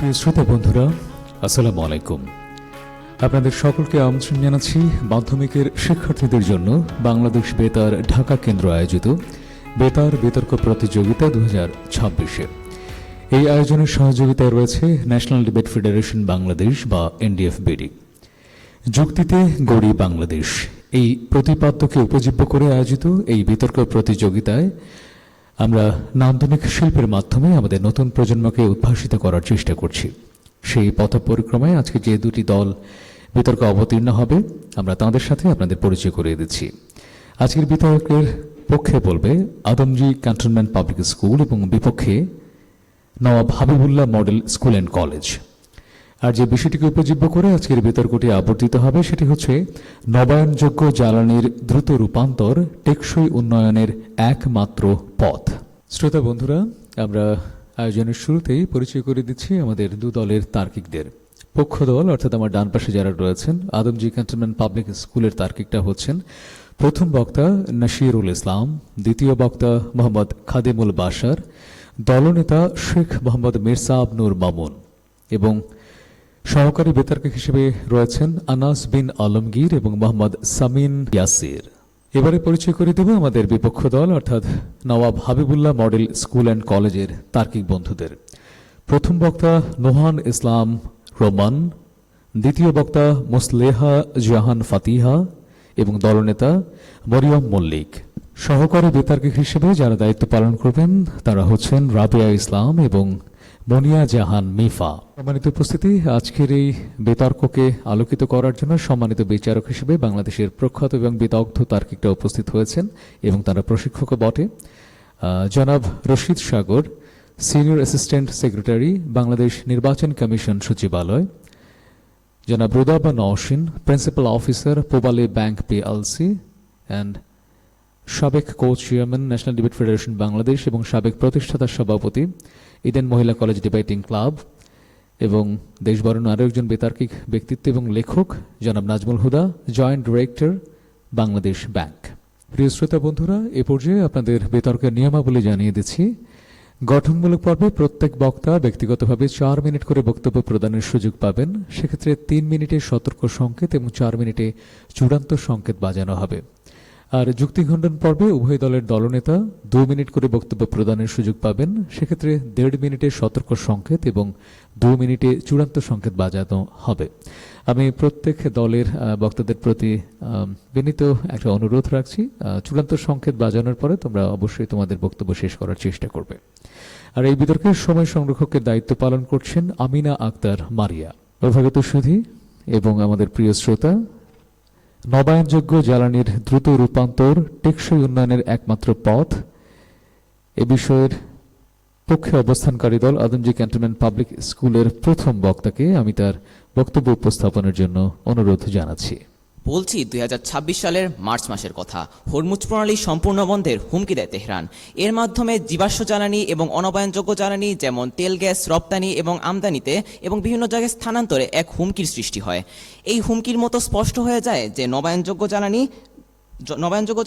প্রিয় শ্রোতা বন্ধুরা, আসসালামু আলাইকুম। আপনাদের সকলকে আমন্ত্রণ জানাচ্ছি মাধ্যমিকের শিক্ষার্থীদের জন্য বাংলাদেশ বেতার ঢাকা কেন্দ্র আয়োজিত বেতার বিতর্ক প্রতিযোগিতা 2026-এ। এই আয়োজনের সহযোগিতায় রয়েছে ন্যাশনাল ডিবেট ফেডারেশন বাংলাদেশ বা এনডিএফবিডি। যুক্তিতে গড়ি বাংলাদেশ এই প্রতিপাদ্যকে উপজীব্য করে আয়োজিত এই বিতর্ক প্রতিযোগিতায় আমরা নান্দনিক শিল্পের মাধ্যমে আমাদের নতুন প্রজন্মকে উদ্ভাসিত করার চেষ্টা করছি। সেই পথ পরিক্রমায় আজকে যে দুটি দল বিতর্কে অবতীর্ণ হবে আমরা তাদের সাথে আপনাদের পরিচয় করিয়ে দিচ্ছি। আজকের বিতর্কের পক্ষে বলবে আদমজী ক্যান্টনমেন্ট পাবলিক স্কুল এবং বিপক্ষে Nawab Habibullah model school and college. আর যে বিষয়টিকে উপজীব্য করে আজকের বিতর্কটি আবর্তিত হবে সেটি হচ্ছে নবায়নযোগ্য জ্বালানির দ্রুত রূপান্তর টেকসই উন্নয়নের একমাত্র পথ। শ্রোতা বন্ধুরা, আমরা আয়োজনের শুরুতেই পরিচয় করে দিচ্ছি আমাদের দু দলের তার্কিকদের। পক্ষ দল অর্থাৎ আমার ডান পাশে যারা রয়েছেন আদমজী ক্যান্টনমেন্ট পাবলিক স্কুলের তার্কিকটা হচ্ছেন প্রথম বক্তা নাসিরুল ইসলাম, দ্বিতীয় বক্তা মোহাম্মদ খাদেমুল বাশার, দলনেতা শেখ মোহাম্মদ মির্জা আবনুর মামুন এবং সহকারী বিতর্ক হিসেবে রয়েছেন আনাস বিন আলমগীর এবং মোহাম্মদ সামিন ইয়াসির। এবারে পরিচয় করে দেব আমাদের বিপক্ষ দল অর্থাৎ Nawab Habibullah model school and কলেজের তার্কিক বন্ধুদের। প্রথম বক্তা নোহান ইসলাম রোমান, দ্বিতীয় বক্তা মুসলেহা জাহান ফাতিহা এবং দলনেতা মরিয়ম মল্লিক। সহকারী বিতর্কিক হিসেবে যারা দায়িত্ব পালন করবেন তারা হচ্ছেন রাবেয়া ইসলাম এবং মনিয়া জাহান মিফা। সম্মানিত উপস্থিতি, আজকের এই বিতর্ককে আলোকিত করার জন্য সম্মানিত বিচারক হিসেবে বাংলাদেশের প্রখ্যাত এবং বিদগ্ধ তার্কিকরা উপস্থিত হয়েছেন এবং তারা প্রশিক্ষকও বটে। জনাব Rashid Sagar, senior assistant secretary, Bangladesh নির্বাচন কমিশন সচিবালয়। জনাব Rudaba Naushin, principal officer Pubali bank PLC and সাবেক co chairman national debate federation Bangladesh এবং সাবেক প্রতিষ্ঠাতা সভাপতি ইডেন মহিলা কলেজ ডিবেটিং ক্লাব এবং দেশবরণ আরও একজন বিতার্কিক ব্যক্তিত্ব এবং লেখক জনাব নাজমুল হুদা, জয়েন্ট ডিরেক্টর বাংলাদেশ ব্যাংক। প্রিয় শ্রোতা বন্ধুরা, এ পর্যায়ে আপনাদের বিতর্কের নিয়মাবলী জানিয়ে দিচ্ছি। গঠনমূলক পর্বে প্রত্যেক বক্তা ব্যক্তিগতভাবে 4 মিনিট করে বক্তব্য প্রদানের সুযোগ পাবেন। সেক্ষেত্রে 3 মিনিটে সতর্ক সংকেত এবং 4 মিনিটে চূড়ান্ত সংকেত বাজানো হবে। আর যুক্তিখণ্ডন পর্বে উভয় দলের দলনেতা 2 মিনিট করে বক্তব্য প্রদানের সুযোগ পাবেন। সেক্ষেত্রে 1.5 মিনিটে সতর্ক সংকেত এবং 2 মিনিটে চূড়ান্ত সংকেত বাজানো হবে। আমি প্রত্যেক দলের বক্তাদের প্রতি বিনীত একটা অনুরোধ রাখছি, চূড়ান্ত সংকেত বাজানোর পরে তোমরা অবশ্যই তোমাদের বক্তব্য শেষ করার চেষ্টা করবে। আর এই বিতর্কের সময় সংরক্ষকের দায়িত্ব পালন করছেন আমিনা আক্তার মারিয়া। অভ্যাগত সুধী এবং আমাদের প্রিয় শ্রোতা, নবায়নযোগ্য জ্বালানির দ্রুত রূপান্তর টেকসই উন্নয়নের একমাত্র পথ এ বিষয়ের পক্ষে অবস্থানকারী দল আদমজী ক্যান্টনমেন্ট পাবলিক স্কুলের প্রথম বক্তাকে আমি তার বক্তব্য উপস্থাপনের জন্য অনুরোধ জানাচ্ছি। বলছি 2026 সালের মার্চ মাসের কথা। হরমুজ প্রণালী সম্পূর্ণ বন্ধের হুমকি দেয় তেহরান। এর মাধ্যমে জীবাশ্ম জ্বালানি এবং অনবায়নযোগ্য জ্বালানি যেমন তেল গ্যাস রপ্তানি এবং আমদানিতে এবং বিভিন্ন জায়গায় স্থানান্তরে এক হুমকির সৃষ্টি হয়। এই হুমকির মতো স্পষ্ট হয়ে যায় যে নবায়নযোগ্য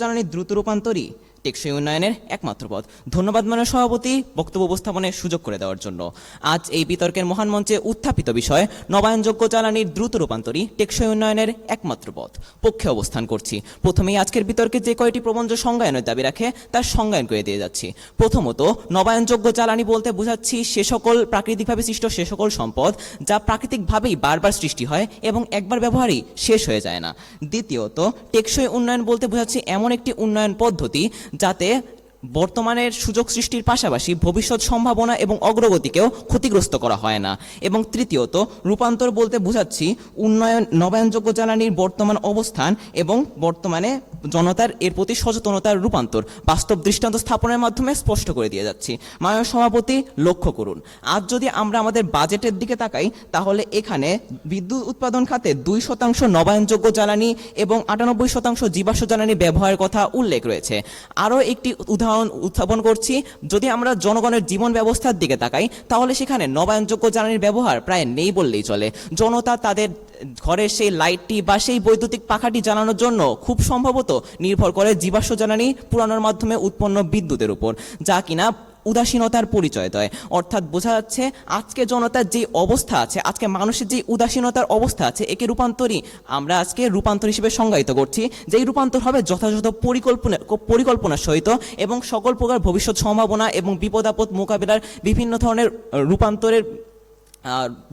জ্বালানি দ্রুত রূপান্তরই টেকসই উন্নয়নের একমাত্র পথ। ধন্যবাদ মাননীয় সভাপতি বক্তব্য উপস্থাপনের সুযোগ করে দেওয়ার জন্য। আজ এই বিতর্কের মহান মঞ্চে উত্থাপিত বিষয় নবায়নযোগ্য জ্বালানির দ্রুত রূপান্তরই টেকসই উন্নয়নের একমাত্র পথ পক্ষে অবস্থান করছি। প্রথমেই আজকের বিতর্কে যে কয়টি প্রবন্ধ সংজ্ঞায়নের দাবি রাখে তার সংজ্ঞায়ন করে দিয়ে যাচ্ছি। প্রথমত, নবায়নযোগ্য জ্বালানি বলতে বোঝাচ্ছি সে সকল প্রাকৃতিকভাবে সৃষ্ট সে সকল সম্পদ যা প্রাকৃতিকভাবেই বারবার সৃষ্টি হয় এবং একবার ব্যবহারই শেষ হয়ে যায় না। দ্বিতীয়ত, টেকসই উন্নয়ন বলতে বোঝাচ্ছি এমন একটি উন্নয়ন পদ্ধতি যাতে বর্তমানের সুযোগ সৃষ্টির পাশাপাশি ভবিষ্যৎ সম্ভাবনা এবং অগ্রগতিকেও ক্ষতিগ্রস্ত করা হয় না। এবং তৃতীয়ত, রূপান্তর বলতে বোঝাচ্ছি নবায়নযোগ্য জ্বালানির বর্তমান অবস্থান এবং বর্তমানে জনতার এর প্রতি সচেতনতার রূপান্তর বাস্তব দৃষ্টান্ত স্থাপনের মাধ্যমে স্পষ্ট করে দিয়ে যাচ্ছি। মাননীয় সভাপতি, লক্ষ্য করুন, আজ যদি আমরা আমাদের বাজেটের দিকে তাকাই তাহলে এখানে বিদ্যুৎ উৎপাদন খাতে 2% নবায়নযোগ্য জ্বালানি এবং 98% জীবাশ্ম জ্বালানি ব্যবহারের কথা উল্লেখ রয়েছে। আরও একটি উদাহরণ উত্থাপন করছি, যদি আমরা জনগণের জীবন ব্যবস্থার দিকে তাকাই তাহলে সেখানে নবায়নযোগ্য জ্বালানির ব্যবহার প্রায় নেই বললেই চলে। জনতা তাদের ঘরের সেই লাইটটি বা সেই বৈদ্যুতিক পাখাটি জ্বালানোর জন্য খুব সম্ভবত নির্ভর করে জীবাশ্ম জ্বালানি পুরানোর মাধ্যমে উৎপন্ন বিদ্যুতের উপর, যা কিনা উদাসীনতার পরিচয় দেয়। অর্থাৎ বোঝা যাচ্ছে আজকে জনতার যে অবস্থা আছে, আজকে মানুষের যে উদাসীনতার অবস্থা আছে, একে আমরা আজকে রূপান্তর হিসেবে সংজ্ঞায়িত করছি। যেই রূপান্তর হবে যথাযথ পরিকল্পনার সহিত এবং সকল প্রকার ভবিষ্যৎ সম্ভাবনা এবং বিপদ আপদ মোকাবেলার বিভিন্ন ধরনের রূপান্তরের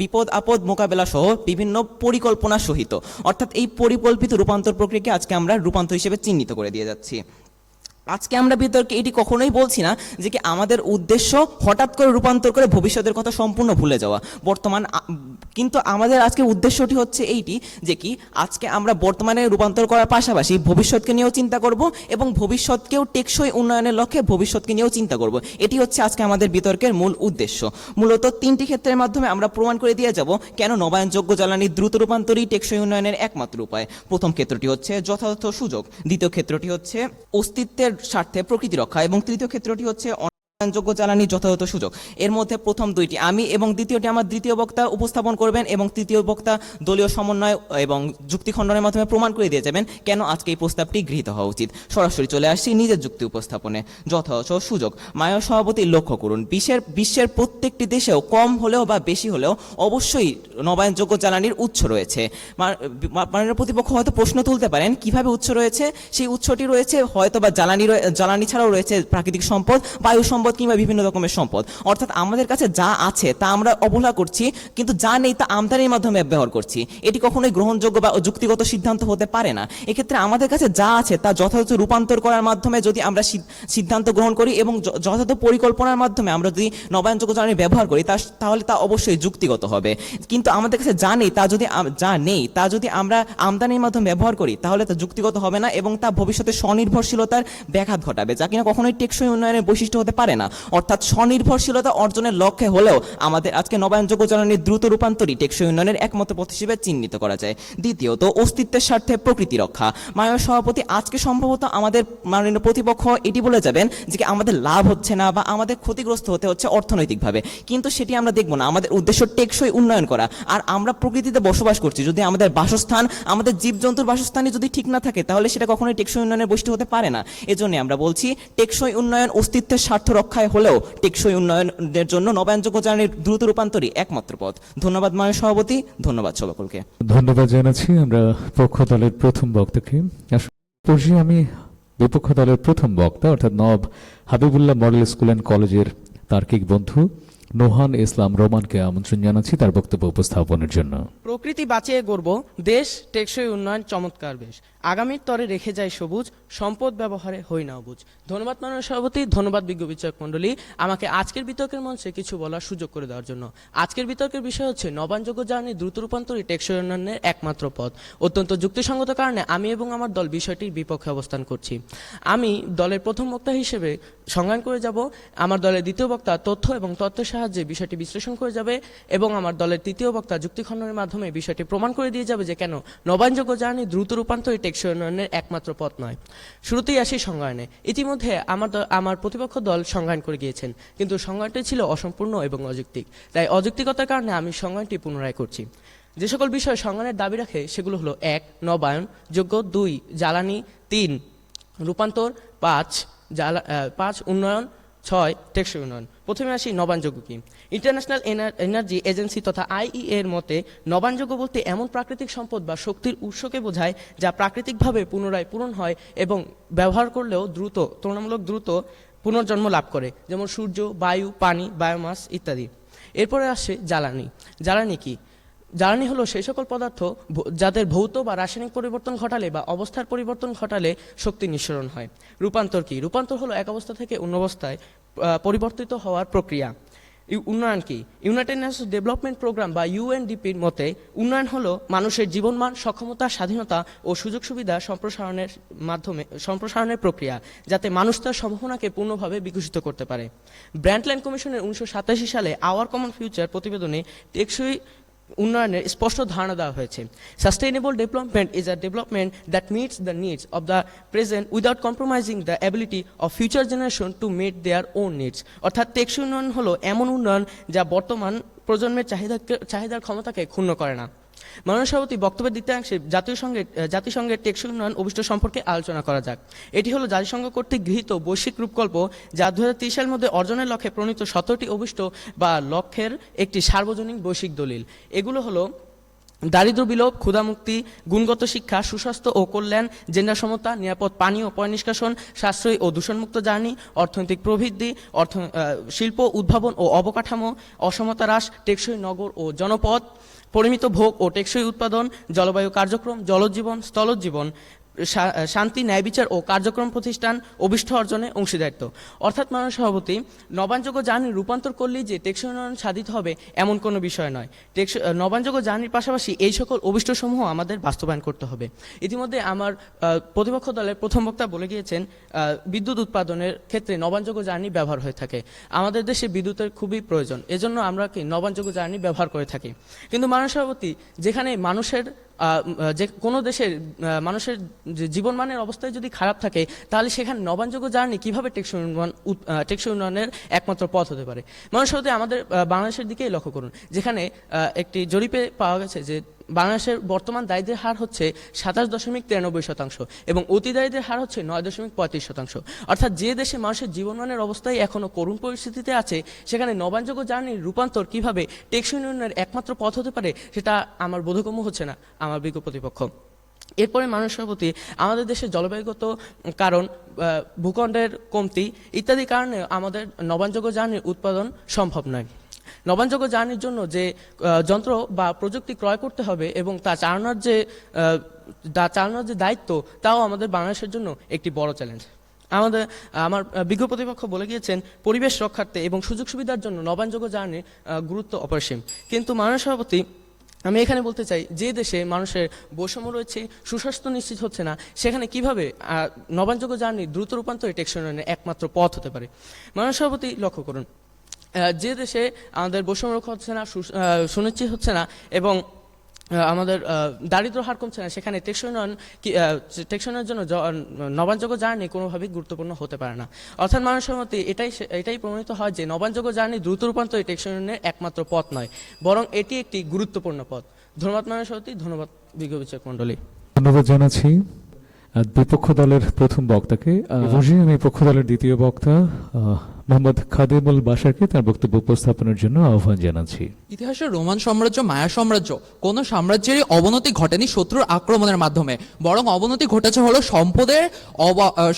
বিপদ আপদ মোকাবেলা সহ বিভিন্ন পরিকল্পনা সহিত, অর্থাৎ এই পরিকল্পিত রূপান্তর প্রক্রিয়াকে আজকে আমরা রূপান্তর হিসেবে চিহ্নিত করে দিয়ে যাচ্ছি। আজকে আমরা বিতর্কে এটি কখনোই বলছি না যে কি আমাদের উদ্দেশ্য হঠাৎ করে রূপান্তর করে ভবিষ্যতের কথা সম্পূর্ণ ভুলে যাওয়া। কিন্তু আমাদের আজকে উদ্দেশ্যটি হচ্ছে এইটি যে কি আজকে আমরা বর্তমানে রূপান্তর করার পাশাপাশি ভবিষ্যৎকে নিয়েও চিন্তা করব এবং ভবিষ্যৎকেও টেকসই উন্নয়নের লক্ষ্যে ভবিষ্যৎকে নিয়েও চিন্তা করব। এটি হচ্ছে আজকে আমাদের বিতর্কের মূল উদ্দেশ্য। মূলত তিনটি ক্ষেত্রের মাধ্যমে আমরা প্রমাণ করে দিয়ে যাব কেন নবায়নযোগ্য জ্বালানি দ্রুত রূপান্তরই টেকসই উন্নয়নের একমাত্র উপায়। প্রথম ক্ষেত্রটি হচ্ছে যথাযথ সুযোগ, দ্বিতীয় ক্ষেত্রটি হচ্ছে অস্তিত্বের স্বার্থে প্রকৃতি রক্ষা এবং তৃতীয় ক্ষেত্রটি হচ্ছে যোগ্য জ্বালানি যথাযথ সুযোগ। এর মধ্যে প্রথম দুইটি আমি এবং দ্বিতীয়টি আমার দ্বিতীয় বক্তা উপস্থাপন করবেন এবং তৃতীয় বক্তা দলীয় সমন্বয় এবং যুক্তি খণ্ডনের মাধ্যমে প্রমাণ করে দিয়ে যাবেন কেন আজকে এই প্রস্তাবটি গৃহীত হওয়া উচিত। সরাসরি চলে আসছি নিজের যুক্তি উপস্থাপনে। যথাযথ সুযোগ। মাননীয় সভাপতি, লক্ষ্য করুন বিশ্বের প্রত্যেকটি দেশেও কম হলেও বা বেশি হলেও অবশ্যই নবায়নযোগ্য জ্বালানির উৎস রয়েছে। মাননীয় প্রতিপক্ষ হয়তো প্রশ্ন তুলতে পারেন কিভাবে উৎস রয়েছে। সেই উৎসটি রয়েছে হয়তো বা জ্বালানি ছাড়াও রয়েছে প্রাকৃতিক সম্পদ, বায়ু সম্পদ কিংবা বিভিন্ন রকমের সম্পদ। অর্থাৎ আমাদের কাছে যা আছে তা আমরা অবহেলা করছি, কিন্তু যা নেই তা আমদানির মাধ্যমে ব্যবহার করছি। এটি কখনোই গ্রহণযোগ্য বা যুক্তিগত সিদ্ধান্ত হতে পারে না। এক্ষেত্রে আমাদের কাছে যা আছে তা যথাযথ রূপান্তর করার মাধ্যমে যদি আমরা সিদ্ধান্ত গ্রহণ করি এবং যথাযথ পরিকল্পনার মাধ্যমে আমরা যদি নবায়নযোগ্য জ্বালানি ব্যবহার করি তাহলে তা অবশ্যই যুক্তিগত হবে। কিন্তু আমাদের কাছে যা নেই তা যদি আমরা আমদানির মাধ্যমে ব্যবহার করি তাহলে তা যুক্তিগত হবে না এবং তা ভবিষ্যতে স্বনির্ভরশীলতার ব্যাঘাত ঘটাবে, যা কিনা কখনোই টেকসই উন্নয়নের বৈশিষ্ট্য হতে পারে না। অর্থাৎ স্বনির্ভরশীলতা অর্জনের লক্ষ্যে হলেও আমাদের আজকে নবায়নযোগ্য জ্বালানির দ্রুত রূপান্তরই টেকসই উন্নয়নের একমাত্র পথ হিসেবে চিহ্নিত করা যায়। দ্বিতীয়ত অস্তিত্বের স্বার্থে প্রকৃতি রক্ষা। মাননীয় সভাপতি, আজকে সম্ভবত আমাদের মাননীয় প্রতিপক্ষ এটি বলে যাবেন যে আমাদের লাভ হচ্ছে না বা আমাদের ক্ষতিগ্রস্ত হতে হচ্ছে অর্থনৈতিকভাবে, কিন্তু সেটি আমরা দেখব না। আমাদের উদ্দেশ্য টেকসই উন্নয়ন করা। আর আমরা প্রকৃতিতে বসবাস করছি, যদি আমাদের বাসস্থান, আমাদের জীবজন্তুর বাসস্থানই যদি ঠিক না থাকে তাহলে সেটা কখনোই টেকসই উন্নয়নের বৈশিষ্ট্য হতে পারে না। এজন্য আমরা বলছি টেকসই উন্নয়ন অস্তিত্বের স্বার্থ রক্ষায় হলেও টেকসই উন্নয়নের জন্য নবায়নযোগ্য জ্বালানির দ্রুত রূপান্তরই একমাত্র পথ। ধন্যবাদ মাননীয় সভাপতি, ধন্যবাদ সকলকে। ধন্যবাদ জানাচ্ছি আমরা পক্ষ দলের প্রথম বক্তাকে। আমি বিপক্ষ দলের প্রথম বক্তা অর্থাৎ নব হাবিবুল্লাহ মডেল স্কুল অ্যান্ড কলেজের তার্কিক বন্ধু নোহান ইসলাম রোমানকে আমন্ত্রণ জানাচ্ছি তার বক্তব্য উপস্থাপনের জন্য। প্রকৃতি বাঁচিয়ে গড়ব দেশ, টেকসই উন্নয়ন চমৎকার বেশ, আগামীর তরে রেখে যায় সবুজ, সম্পদ ব্যবহারে হই না অবুঝ। ধন্যবাদ মাননীয় সভাপতি, ধন্যবাদ বিজ্ঞ বিচারক মণ্ডলী আমাকে আজকের বিতর্কের মঞ্চে কিছু বলার সুযোগ করে দেওয়ার জন্য। আজকের বিতর্কের বিষয় হচ্ছে নবায়নযোগ্য জ্বালানি দ্রুত রূপান্তরই টেকসই উন্নয়নের একমাত্র পথ। অত্যন্ত যুক্তিসঙ্গত কারণে আমি এবং আমার দল বিষয়টির বিপক্ষে অবস্থান করছি। আমি দলের প্রথম বক্তা হিসেবে সংজ্ঞান করে যাব, আমার দলের দ্বিতীয় বক্তা তথ্য এবং তথ্যের সাহায্যে বিষয়টি বিশ্লেষণ করে যাবে এবং আমার দলের তৃতীয় বক্তা যুক্তি খণ্ডনের মাধ্যমে বিষয়টি প্রমাণ করে দিয়ে যাবে যে কেন নবায়নযোগ্য জ্বালানি দ্রুত রূপান্তরই টেকসই উন্নয়নের একমাত্র পথ নয়। শুরুতেই আসি সংজ্ঞায়নে। ইতিমধ্যে আমার প্রতিপক্ষ দল সংজ্ঞান করে গিয়েছেন, কিন্তু সংজ্ঞানটি ছিল অসম্পূর্ণ এবং অযৌক্তিক। তাই অযৌক্তিকতার কারণে আমি সংজ্ঞানটি পুনরায় করছি। যে সকল বিষয় সংজ্ঞানের দাবি রাখে সেগুলো হলো: 1 নবায়ন যোগ্য, 2 জ্বালানি, 3 রূপান্তর, 5 উন্নয়ন, 6 টেকসই উন্নয়ন। প্রথমে আসি নবায়নযোগ্য কি। ইন্টারন্যাশনাল এনার্জি এজেন্সি তথা IEA এর মতে নবায়নযোগ্য বলতে এমন প্রাকৃতিক সম্পদ বা শক্তির উৎসকে বোঝায় যা প্রাকৃতিকভাবে পুনরায় পূরণ হয় এবং ব্যবহার করলেও তুলনামূলক দ্রুত পুনর্জন্ম লাভ করে, যেমন সূর্য, বায়ু, পানি, বায়োমাস ইত্যাদি। এরপরে আসে জ্বালানি। জ্বালানি কি? জ্বালানি হলো সেই সকল পদার্থ যাদের ভৌত বা রাসায়নিক পরিবর্তন ঘটালে বা অবস্থার পরিবর্তন ঘটালে শক্তি নিঃসরণ হয়। রূপান্তর কি? রূপান্তর হলো এক অবস্থা থেকে অন্য অবস্থায় পরিবর্তিত হওয়ার প্রক্রিয়া। উন্নয়ন কি? ইউনাইটেড নেশনস ডেভেলপমেন্ট প্রোগ্রাম বা UNDP-র মতে উন্নয়ন হলো মানুষের জীবনমান, সক্ষমতা, স্বাধীনতা ও সুযোগ সুবিধা সম্প্রসারণের প্রক্রিয়া, যাতে মানুষ তার সম্ভাবনাকে পূর্ণভাবে বিকশিত করতে পারে। ব্র্যান্ডল্যান্ড কমিশনের 1987 সালে আওয়ার কমন ফিউচার প্রতিবেদনে টেকসই উন্নয়নের স্পষ্ট ধারণা দেওয়া হয়েছে। Sustainable development is a development that meets the needs of the present without compromising the ability of future generation to meet their own needs. অর্থাৎ টেকসই উন্নয়ন হলো এমন উন্নয়ন যা বর্তমান প্রজন্মের চাহিদার ক্ষমতাকে ক্ষুণ্ণ করে না। মাননীয় সভাপতি, বক্তব্যের দ্বিতীয়াংশে জাতিসংঘের টেকসই উন্নয়ন অভিষ্ট সম্পর্কে আলোচনা করা যাক। এটি হলো জাতিসংঘ কর্তৃক গৃহীত বৈশ্বিক রূপকল্প, যা 2030 সালের মধ্যে অর্জনের লক্ষ্যে প্রণীত 17টি অভিষ্ট বা লক্ষ্যের একটি সার্বজনীন বৈশ্বিক দলিল। এগুলো হলো দারিদ্র্য বিলোপ, ক্ষুধামুক্তি, গুণগত শিক্ষা, সুস্বাস্থ্য ও কল্যাণ, জেন্ডার সমতা, নিরাপদ পানি ও পয় নিষ্কাশন, সাশ্রয়ী ও দূষণমুক্ত জ্বালানি, অর্থনৈতিক প্রবৃদ্ধি, শিল্প উদ্ভাবন ও অবকাঠামো, অসমতা হ্রাস, টেকসই নগর ও জনপদ, পরিমিত ভোগ ও টেকসই উৎপাদন, জলবায়ু কার্যক্রম, জলজীবন, স্থলজীবন, শান্তি, ন্যায় বিচার ও কার্যক্রম প্রতিষ্ঠান, অভিষ্ট অর্জনে অংশীদারিত্ব। অর্থাৎ মাননীয় সভাপতি, নবায়নযোগ্য জ্বালানি রূপান্তর করলেই যে টেকসই উন্নয়ন সাধিত হবে এমন কোনো বিষয় নয়। নবায়নযোগ্য জ্বালানির পাশাপাশি এই সকল অভিষ্টসমূহ আমাদের বাস্তবায়ন করতে হবে। ইতিমধ্যে আমার প্রতিপক্ষ দলের প্রথম বক্তা বলে গিয়েছেন, বিদ্যুৎ উৎপাদনের ক্ষেত্রে নবায়নযোগ্য জ্বালানি ব্যবহার হয়ে থাকে। আমাদের দেশে বিদ্যুতের খুবই প্রয়োজন, এজন্য আমরা কি নবায়নযোগ্য জ্বালানি ব্যবহার করে থাকি। কিন্তু মাননীয় সভাপতি, যেখানে যে কোনো দেশের মানুষের জীবনমানের অবস্থায় যদি খারাপ থাকে, তাহলে সেখানে নবায়নযোগ্য জ্বালানি কীভাবে টেকসই উন্নয়নের একমাত্র পথ হতে পারে। মাননীয় সভাপতি, আমাদের বাংলাদেশের দিকেই লক্ষ্য করুন, যেখানে একটি জরিপে পাওয়া গেছে যে বাংলাদেশের বর্তমান দারিদ্র্যের হার হচ্ছে 27.93% এবং অতি দারিদ্র্যের হার হচ্ছে 9.35%। অর্থাৎ যে দেশে মানুষের জীবনমানের অবস্থায় এখনও করুণ পরিস্থিতিতে আছে, সেখানে নবায়নযোগ্য জ্বালানির রূপান্তর কিভাবে টেকসই উন্নয়নের একমাত্র পথ হতে পারে, সেটা আমার বোধগম্য হচ্ছে না আমার বিজ্ঞ প্রতিপক্ষ। এরপরে মাননীয় সভাপতি, আমাদের দেশে জলবায়ুগত কারণ, ভূখণ্ডের কমতি ইত্যাদি কারণে আমাদের নবায়নযোগ্য জ্বালানির উৎপাদন সম্ভব নয়। নবায়নযোগ্য জ্বালানির জন্য যে যন্ত্র বা প্রযুক্তি ক্রয় করতে হবে এবং তা চালানোর যে দায়িত্ব, তাও আমাদের বাংলাদেশের জন্য একটি বড় চ্যালেঞ্জ। আমার বিজ্ঞ প্রতিপক্ষ বলে গিয়েছেন, পরিবেশ রক্ষার্থে এবং সুযোগ সুবিধার জন্য নবায়নযোগ্য জ্বালানির গুরুত্ব অপরিসীম। কিন্তু মাননীয় সভাপতি, আমি এখানে বলতে চাই, যে দেশে মানুষের বৈষম্য রয়েছে, সুস্বাস্থ্য নিশ্চিত হচ্ছে না, সেখানে কিভাবে নবায়নযোগ্য জ্বালানি দ্রুত রূপান্তরে টেকসই উন্নয়নের একমাত্র পথ হতে পারে। মাননীয় সভাপতি, লক্ষ্য করুন, যে দেশে আমাদের বৈষম্য রক্ষা হচ্ছে না, সুনিশ্চিত হচ্ছে না এবং আমাদের দারিদ্র্য হার কমছে না, সেখানে টেকসই উন্নয়নের জন্য নবায়নযোগ্য জ্বালানি কোনোভাবেই গুরুত্বপূর্ণ হতে পারে না। অর্থাৎ মাননীয় সভাপতি, এটাই প্রমাণিত হয় যে নবায়নযোগ্য জ্বালানি দ্রুত রূপান্তরে টেকসই উন্নয়নের একমাত্র পথ নয়, বরং এটি একটি গুরুত্বপূর্ণ পথ। ধন্যবাদ মাননীয় সভাপতি, ধন্যবাদ বিজ্ঞ বিচারক মণ্ডলী। ধন্যবাদ জানাচ্ছি বিপক্ষ দলের প্রথম বক্তাকে। আমি পক্ষ দলের দ্বিতীয় বক্তা মোহাম্মদ খাদেমুল বাশারকে তার বক্তব্য উপস্থাপনের জন্য আহ্বান জানাচ্ছি। ইতিহাসের রোমান সাম্রাজ্য, মায়া সাম্রাজ্য, কোন সাম্রাজ্যেরই অবনতি ঘটেনি শত্রুর আক্রমণের মাধ্যমে, বরং অবনতি ঘটেছে হলো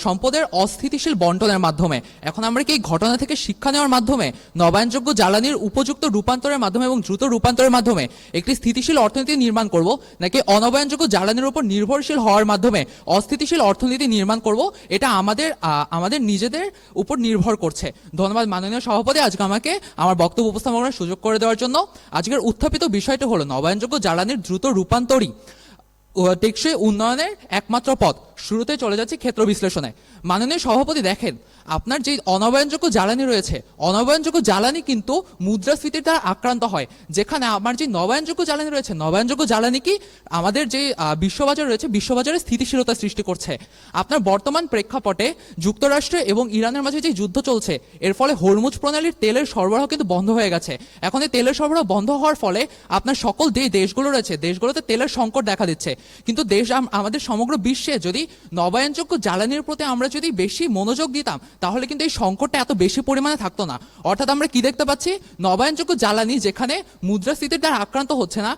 সম্পদের অস্থিতিশীল বন্টনের মাধ্যমে। এখন আমরা কি এই ঘটনা থেকে শিক্ষা নেওয়ার মাধ্যমে নবায়নযোগ্য জ্বালানির উপযুক্ত রূপান্তরের মাধ্যমে এবং দ্রুত রূপান্তরের মাধ্যমে একটি স্থিতিশীল অর্থনীতি নির্মাণ করব, নাকি অনবায়নযোগ্য জ্বালানির উপর নির্ভরশীল হওয়ার মাধ্যমে অস্থিতিশীল অর্থনীতি নির্মাণ করব? এটা আমাদের নিজেদের উপর নির্ভর করছে। ধন্যবাদ মাননীয় সভাপতি, আজকে আমাকে আমার বক্তব্য উপস্থাপন করার সুযোগ করে দেওয়ার জন্য। আজকের উত্থাপিত বিষয়টি হলো নবায়নযোগ্য জ্বালানির দ্রুত রূপান্তরই টেকসই উন্নয়নের একমাত্র পথ। শুরুতে চলে যাচ্ছে ক্ষেত্র বিশ্লেষণে। মাননীয় সভাপতি, দেখেন, আপনার যে অনবায়নযোগ্য জ্বালানি রয়েছে, অনবায়নযোগ্য জ্বালানি কিন্তু মুদ্রাস্ফীতির দ্বারা আক্রান্ত হয়। যেখানে আমার যে নবায়নযোগ্য জ্বালানি রয়েছে, নবায়নযোগ্য জ্বালানি কি আমাদের যে বিশ্ববাজার রয়েছে, বিশ্ববাজারে স্থিতিশীলতা সৃষ্টি করছে। আপনার বর্তমান প্রেক্ষাপটে যুক্তরাষ্ট্র এবং ইরানের মাঝে যে যুদ্ধ চলছে, এর ফলে হরমুজ প্রণালীর তেলের সরবরাহ কিন্তু বন্ধ হয়ে গেছে। এখন এই তেলের সরবরাহ বন্ধ হওয়ার ফলে আপনার সকল দেশগুলো রয়েছে, দেশগুলোতে তেলের সংকট দেখা দিচ্ছে। কিন্তু আমাদের সমগ্র বিশ্বে যদি নবায়নযোগ্য জ্বালানির প্রতি আমরা যদি বেশি মনোযোগ দিতাম, তাহলে কিন্তু এই সংকটটা এত বেশি পরিমাণে থাকতো না। অর্থাৎ আমরা কি দেখতে পাচ্ছি, নবায়নযোগ্য জ্বালানি যেখানে মুদ্রাস্ফীতির দ্বারা আক্রান্ত হচ্ছে না,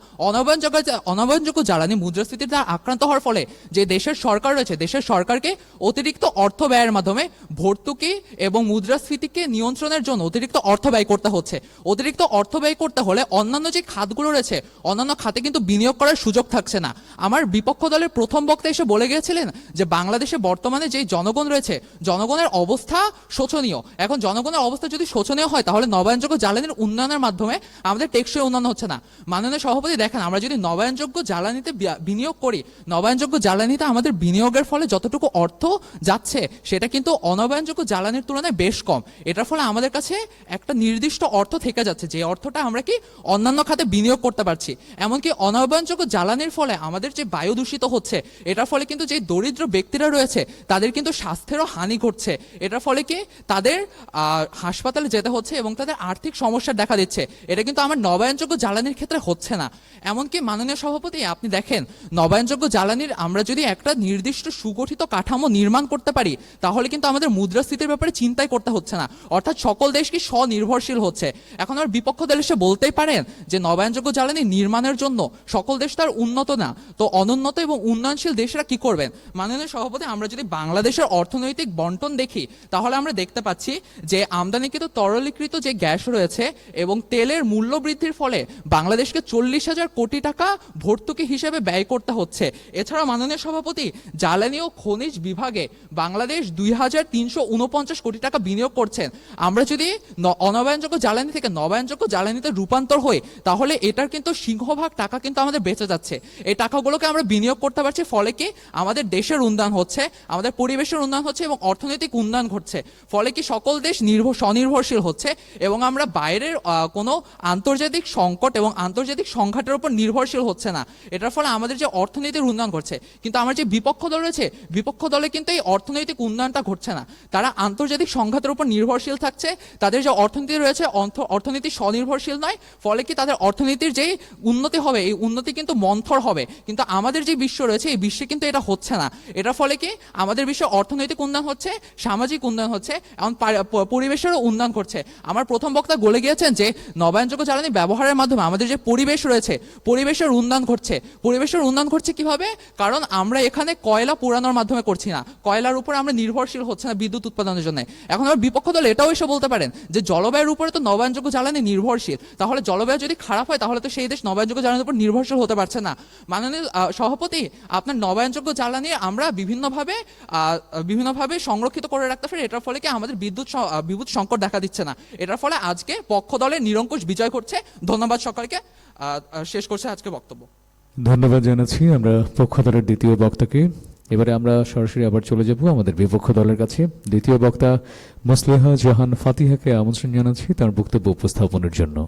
অনবায়নযোগ্য জ্বালানি মুদ্রাস্ফীতির দ্বারা আক্রান্ত হওয়ার ফলে যে দেশের সরকার রয়েছে, দেশের সরকারকে অতিরিক্ত অর্থ ব্যয়ের মাধ্যমে ভর্তুকি এবং মুদ্রাস্ফীতিকে নিয়ন্ত্রণের জন্য অতিরিক্ত অর্থ ব্যয় করতে হচ্ছে। অতিরিক্ত অর্থ ব্যয় করতে হলে অন্যান্য যে খাতগুলো রয়েছে, অন্যান্য খাতে কিন্তু বিনিয়োগ করার সুযোগ থাকছে না। আমার বিপক্ষ দলের প্রথম বক্তা এসে বলে গিয়েছিলেন যে বাংলাদেশে বর্তমানে যে জনগণ রয়েছে, জনগণের অবস্থা শোচনীয়। এখন জনগণের অবস্থা যদি শোচনীয় হয়, তাহলে নবায়নযোগ্য জ্বালানির উন্নয়নের মাধ্যমে আমাদের টেকসই উন্নয়ন হচ্ছে না। মাননীয় সভাপতি, দেখেন, আমরা যদি নবায়নযোগ্য জ্বালানিতে বিনিয়োগ করি, নবায়নযোগ্য জ্বালানিতে আমাদের বিনিয়োগের ফলে যতটুকু অর্থ যাচ্ছে, সেটা কিন্তু অনবায়নযোগ্য জ্বালানির তুলনায় বেশ কম। এটার ফলে আমাদের কাছে একটা নির্দিষ্ট অর্থ থেকে যাচ্ছে, যে অর্থটা আমরা কি অন্যান্য খাতে বিনিয়োগ করতে পারছি। এমনকি অনবায়নযোগ্য জ্বালানির ফলে আমাদের যে বায়ু দূষিত হচ্ছে, এটার ফলে কিন্তু যে দরিদ্র দরিদ্র ব্যক্তিরা রয়েছে তাদের কিন্তু স্বাস্থ্যেরও হানি ঘটছে। এটার ফলে কি তাদের হাসপাতালে যেতে হচ্ছে এবং তাদের আর্থিক সমস্যা দেখা দিচ্ছে। এটা কিন্তু আমার নবায়নযোগ্য জ্বালানির ক্ষেত্রে হচ্ছে না। এমনকি মাননীয় সভাপতি আপনি দেখেন, নবায়নযোগ্য জ্বালানির আমরা যদি একটা নির্দিষ্ট সুগঠিত কাঠামো নির্মাণ করতে পারি তাহলে কিন্তু আমাদের মুদ্রাস্ফীতির ব্যাপারে চিন্তাই করতে হচ্ছে না, অর্থাৎ সকল দেশ কি স্বনির্ভরশীল হচ্ছে। এখন আমার বিপক্ষ দল এসে বলতেই পারেন যে নবায়নযোগ্য জ্বালানি নির্মাণের জন্য সকল দেশ তো আর উন্নত না, তো অনুন্নত এবং উন্নয়নশীল দেশরা কি করবেন? মাননীয় সভাপতি, আমরা যদি বাংলাদেশের অর্থনৈতিক বন্টন দেখি তাহলে আমরা দেখতে পাচ্ছি যে আমদানিকৃত তরলীকৃত যে গ্যাস রয়েছে এবং তেলের মূল্য বৃদ্ধির ফলে বাংলাদেশকে 40,000 কোটি টাকা ভর্তুকি হিসেবে ব্যয় করতে হচ্ছে। এছাড়া মাননীয় সভাপতি, জ্বালানি ও খনিজ বিভাগে বাংলাদেশ 2,349 কোটি টাকা বিনিয়োগ করছেন। আমরা যদি অনবায়নযোগ্য জ্বালানি থেকে নবায়নযোগ্য জ্বালানিতে রূপান্তর হই তাহলে এটার কিন্তু সিংহভাগ টাকা কিন্তু আমাদের বেঁচে যাচ্ছে। এই টাকাগুলোকে আমরা বিনিয়োগ করতে পারছি, ফলে কি আমাদের দেশের উন্নয়ন হচ্ছে, আমাদের পরিবেশের উন্নয়ন হচ্ছে এবং অর্থনৈতিক উন্নয়ন ঘটছে। ফলে কি সকল দেশ স্বনির্ভরশীল হচ্ছে এবং আমরা বাইরের কোনো আন্তর্জাতিক সংকট এবং আন্তর্জাতিক সংঘাতের উপর নির্ভরশীল হচ্ছে না। এটার ফলে আমাদের যে অর্থনীতির উন্নয়ন ঘটছে, কিন্তু আমার যে বিপক্ষ দল রয়েছে, বিপক্ষ দলে কিন্তু এই অর্থনৈতিক উন্নয়নটা ঘটছে না। তারা আন্তর্জাতিক সংঘাতের উপর নির্ভরশীল থাকছে, তাদের যে অর্থনীতি রয়েছে অর্থনীতি স্বনির্ভরশীল নয়। ফলে কি তাদের অর্থনীতির যেই উন্নতি হবে এই উন্নতি কিন্তু মন্থর হবে, কিন্তু আমাদের যে বিশ্ব রয়েছে এই বিশ্বে কিন্তু এটা হচ্ছে না। এটার ফলে কি আমাদের বিশ্বে অর্থনৈতিক উন্নয়ন হচ্ছে, সামাজিক উন্নয়ন হচ্ছে, এমন পরিবেশেরও উন্নয়ন করছে। আমার প্রথম বক্তা বলে গিয়েছেন যে নবায়নযোগ্য জ্বালানি ব্যবহারের মাধ্যমে আমাদের যে পরিবেশ রয়েছে পরিবেশের উন্নয়ন ঘটছে। পরিবেশের উন্নয়ন ঘটছে কিভাবে? কারণ আমরা এখানে কয়লা পোড়ানোর মাধ্যমে করছি না, কয়লার উপর আমরা নির্ভরশীল হচ্ছে না বিদ্যুৎ উৎপাদনের জন্য। এখন আমার বিপক্ষ দল এটাও এসে বলতে পারেন যে জলবায়ুর উপরে তো নবায়নযোগ্য জ্বালানি নির্ভরশীল, তাহলে জলবায়ু যদি খারাপ হয় তাহলে তো সেই দেশ নবায়নযোগ্য জ্বালানির উপর নির্ভরশীল হতে পারছে না। মাননীয় সভাপতি, আপনার নবায়নযোগ্য জ্বালানি আমরা বিভিন্নভাবে সংরক্ষিত করে রাখতে পারি। এটার ফলে কি আমাদের বিদ্যুৎ সংকট দেখা দিচ্ছে না। এটার ফলে আজকে পক্ষ দলের নিরঙ্কুশ বিজয় করছে। ধন্যবাদ সকলকে। শেষ করছে আজকে বক্তব্য। ধন্যবাদ জানাচ্ছি আমরা পক্ষ দলের দ্বিতীয় বক্তাকে। এবারে আমরা সরাসরি আবার চলে যাব আমাদের বিপক্ষ দলের কাছে। দ্বিতীয় বক্তা মুসলিহা জাহান ফাতিহাকে আমন্ত্রণ জানাচ্ছি তার বক্তব্য উপস্থাপনের জন্য।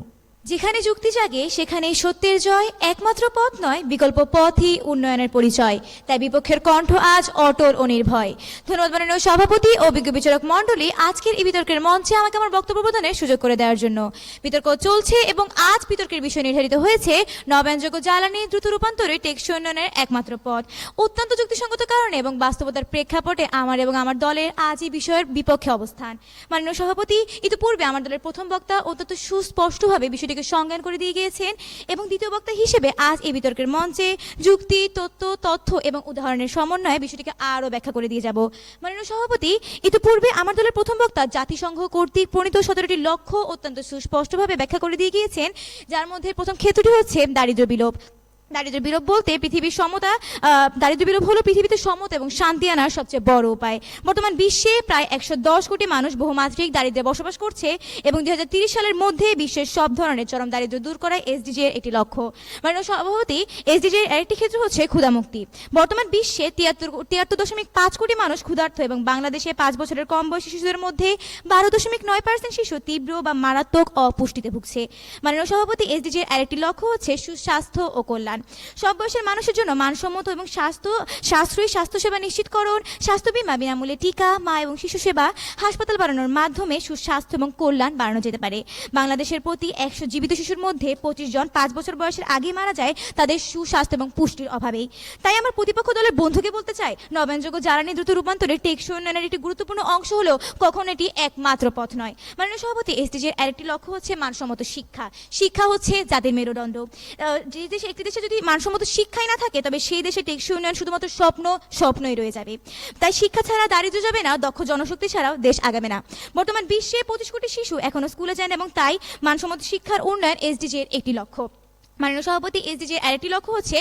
যেখানে যুক্তি জাগে সেখানেই সত্যের জয়, একমাত্র পথ নয় বিকল্প পথই উন্নয়নের পরিচয়। তাই বিপক্ষের কণ্ঠ আজ অটল ও নির্ভয়। ধন্যবাদ মাননীয় সভাপতি ও বিজ্ঞ বিচারক মণ্ডলী আজকের এই বিতর্কের মঞ্চে আমাকে আমার বক্তব্য প্রদানের সুযোগ করে দেওয়ার জন্য। বিতর্ক চলছে এবং আজ বিতর্কের বিষয় নির্ধারিত হয়েছে নবায়নযোগ্য জ্বালানি দ্রুত রূপান্তরে টেকসই উন্নয়নের একমাত্র পথ। অত্যন্ত যুক্তিসঙ্গত কারণে এবং বাস্তবতার প্রেক্ষাপটে আমার এবং আমার দলের আজ এই বিষয়ের বিপক্ষে অবস্থান। মাননীয় সভাপতি ইতিপূর্বে আমার দলের প্রথম বক্তা অত্যন্ত সুস্পষ্টভাবে বিষয়টিকে সংজ্ঞান করে দিয়ে গিয়েছেন এবং দ্বিতীয় বক্তা হিসেবে আজ এই বিতর্কের মঞ্চে যুক্তি, তথ্য এবং উদাহরণের সমন্বয়ে বিষয়টিকে আরও ব্যাখ্যা করে দিয়ে যাব। মাননীয় সভাপতি ইতিপূর্বে আমার দলের প্রথম বক্তা জাতিসংঘ কর্তৃক প্রণীত 17টি লক্ষ্য অত্যন্ত সুস্পষ্টভাবে ব্যাখ্যা করে দিয়ে গিয়েছেন, যার মধ্যে প্রথম ক্ষেত্রটি হচ্ছে দারিদ্র্য বিলোপ। দারিদ্র্য বিলোপ বলতে দারিদ্র্য বিলোপ হলো পৃথিবীতে সমতা এবং শান্তি আনার সবচেয়ে বড় উপায়। বর্তমান বিশ্বে প্রায় 110 কোটি মানুষ বহুমাত্রিক দারিদ্র্যে বসবাস করছে এবং 2030 সালের মধ্যে বিশ্বের সব ধরনের চরম দারিদ্র্য দূর করাই এসডিজি এর একটি লক্ষ্য। মাননীয় সভাপতি, এসডিজি এর আরেকটি ক্ষেত্র হচ্ছে ক্ষুধামুক্তি। বর্তমান বিশ্বে 73.5 কোটি মানুষ ক্ষুধার্ত এবং বাংলাদেশে 5 বছরের কম বয়সী শিশুদের মধ্যে 12.9% শিশু তীব্র বা মারাত্মক অপুষ্টিতে ভুগছে। মাননীয় সভাপতি, এসডিজি এর আরেকটি লক্ষ্য হচ্ছে সুস্বাস্থ্য ও কল্যাণ। সব বয়সের মানুষের জন্য মানসম্মত এবং সাশ্রয়ী স্বাস্থ্যসেবা নিশ্চিতকরণ, স্বাস্থ্য বীমা, বিনামূল্যে টিকা, মা এবং শিশু সেবা, হাসপাতাল বাড়ানোর মাধ্যমে সুস্বাস্থ্য এবং কল্যাণ বাড়ানো যেতে পারে। বাংলাদেশের প্রতি 100 জীবিত শিশুর মধ্যে 25 জন 5 বছর বয়সের আগে মারা যায় তাদের সুস্বাস্থ্য এবং পুষ্টির অভাবেই। তাই আমার প্রতিপক্ষ দলের বন্ধুকে বলতে চাই, নবায়নযোগ্য জ্বালানি দ্রুত রূপান্তরে টেকসই উন্নয়নের একটি গুরুত্বপূর্ণ অংশ হলেও কখনো এটি একমাত্র পথ নয়। মাননীয় সভাপতি, এসডিজির আরেকটি লক্ষ্য হচ্ছে মানসম্মত শিক্ষা। শিক্ষা হচ্ছে জাতির মেরুদণ্ড। একটি দেশে যদি মানসম্মত শিক্ষাই না থাকে তবে সেই দেশে টেকসই উন্নয়ন শুধুমাত্র স্বপ্নই রয়ে যাবে। তাই শিক্ষা ছাড়া দারিদ্র্য যাবে না, দক্ষ জনশক্তি ছাড়াও দেশ আগাবে না। বর্তমান বিশ্বে 25 কোটি শিশু এখনো স্কুলে যায় না এবং তাই মানসম্মত শিক্ষার উন্নয়ন এসডিজির একটি লক্ষ্য। মাননীয় সভাপতি, এসডিজি এর আরেকটি লক্ষ্য হচ্ছে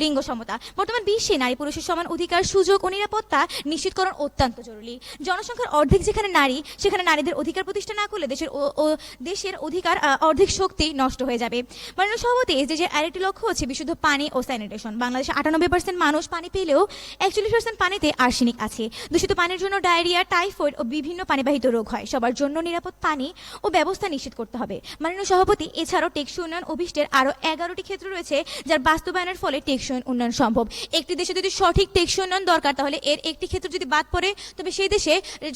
লিঙ্গ সমতা। বর্তমান বিশ্বে নারী পুরুষের সমান অধিকার, সুযোগ ও নিরাপত্তা নিশ্চিতকরণ অত্যন্ত জরুরি। জনসংখ্যার অর্ধেক যেখানে নারী, সেখানে নারীদের অধিকার প্রতিষ্ঠা না করলে দেশের অধিকার অর্ধেক শক্তি নষ্ট হয়ে যাবে। মাননীয় সভাপতি, এসডিজি এর আরেকটি লক্ষ্য হচ্ছে বিশুদ্ধ পানি ও স্যানিটেশন। বাংলাদেশে 98% মানুষ পানি পেলেও 41% পানিতে আর্সেনিক আছে। দূষিত পানির জন্য ডায়রিয়া, টাইফয়েড ও বিভিন্ন পানিবাহিত রোগ হয়। সবার জন্য নিরাপদ পানি ও ব্যবস্থা নিশ্চিত করতে হবে। মাননীয় সভাপতি, এছাড়াও টেকসই উন্নয়ন অভিষ্টের আরও 11 11টি ক্ষেত্র রয়েছে যার বাস্তবায়নের ফলে টেকসই উন্নয়ন সম্ভব। একটি দেশে যদি সঠিক টেকসই উন্নয়ন দরকার, তাহলে এর একটি ক্ষেত্র যদি বাদ পড়ে তবে সেই দেশে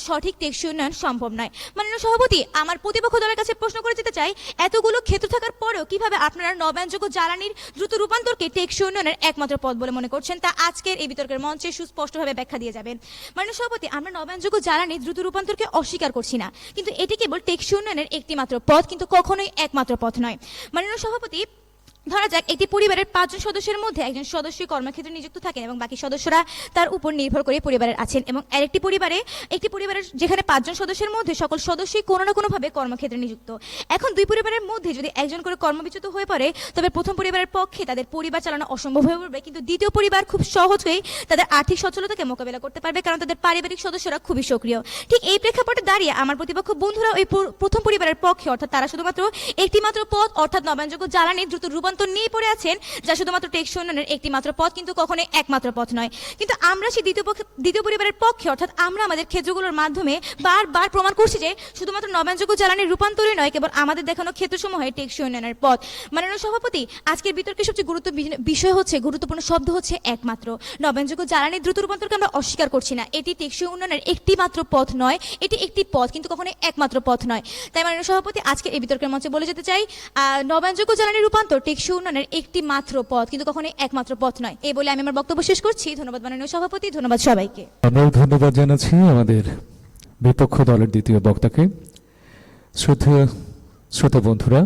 সঠিক টেকসই উন্নয়ন সম্ভব নয়। মাননীয় সভাপতি, আমার প্রতিপক্ষ দলের কাছে প্রশ্ন করে যেতে চাই, এতগুলো ক্ষেত্র থাকার পরেও কিভাবে আপনারা নবায়নযোগ্য জ্বালানির দ্রুত রূপান্তরকে টেকসই উন্নয়নের একমাত্র পথ বলে মনে করছেন, তা আজকের এই বিতর্কের মঞ্চে সুস্পষ্টভাবে ব্যাখ্যা দিয়ে যাবেন। মাননীয় সভাপতি, আমরা নবায়নযোগ্য জ্বালানির দ্রুত রূপান্তরকে অস্বীকার করছি না, কিন্তু এটি কেবল টেকসই উন্নয়নের একটি মাত্র পথ, কিন্তু কখনোই একমাত্র পথ নয়। মাননীয় সভাপতি, ধরা যাক একটি পরিবারের 5 জন সদস্যের মধ্যে একজন সদস্য কর্মক্ষেত্রে নিযুক্ত থাকেন এবং বাকি সদস্যরা তার উপর নির্ভর করে পরিবারের আছেন, এবং একটি পরিবারের যেখানে 5 জন সদস্যের মধ্যে সকল সদস্যই কোনো না কোনোভাবে কর্মক্ষেত্রে নিযুক্ত। এখন দুই পরিবারের মধ্যে যদি একজন করে কর্মবিচ্যুত হয়ে পড়ে, তবে প্রথম পরিবারের পক্ষে তাদের পরিবার চালানো অসম্ভব হয়ে পড়বে, কিন্তু দ্বিতীয় পরিবার খুব সহজেই তাদের আর্থিক সচ্ছলতাকে মোকাবেলা করতে পারবে, কারণ তাদের পারিবারিক সদস্যরা খুবই সক্রিয়। ঠিক এই প্রেক্ষাপটে দাঁড়িয়ে আমার প্রতিপক্ষ বন্ধুরা ওই প্রথম পরিবারের পক্ষে, অর্থাৎ তারা শুধুমাত্র একটি মাত্র পথ অর্থাৎ নবায়নযোগ্য জ্বালানির দ্রুত রূপান্তর নিয়ে পড়ে আছেন, যা শুধুমাত্র টেকসই উন্নয়নের একটি মাত্র পথ, কিন্তু কখনোই একমাত্র পথ নয়। কিন্তু আমরা সেই দ্বিতীয় পরিবারের পক্ষে, অর্থাৎ আমরা আমাদের ক্ষেত্রগুলোর মাধ্যমে বারবার প্রমাণ করছি যে শুধুমাত্র নবায়নযোগ্য জ্বালানির রূপান্তরই নয়, কেবল আমাদের দেখানো ক্ষেত্রসমূহে টেকসই উন্নয়নের পথ। মাননীয় সভাপতি, আজকের বিতর্কের সবচেয়ে গুরুত্বপূর্ণ শব্দ হচ্ছে একমাত্র। নবায়নযোগ্য জ্বালানির দ্রুত রূপান্তরকে আমরা অস্বীকার করছি না, এটি টেকসই উন্নয়নের একটি মাত্র পথ নয়, এটি একটি পথ, কিন্তু কখনোই একমাত্র পথ নয়। তাই মাননীয় সভাপতি, আজকের এই বিতর্কের মঞ্চে বলে যেতে চাই, নবায়নযোগ্য জ্বালানির রূপান্তর টেকসই উন্নয়নের একটি মাত্র পথ, কিন্তু কখনোই একমাত্র পথ নয়। এই বলে আমি আমার বক্তব্য শেষ করছি। ধন্যবাদ মাননীয় সভাপতি, ধন্যবাদ সবাইকে। আমরাও ধন্যবাদ জানাচ্ছি আমাদের বিপক্ষ দলের দ্বিতীয় বক্তাকে। শ্রোতা বন্ধুরা,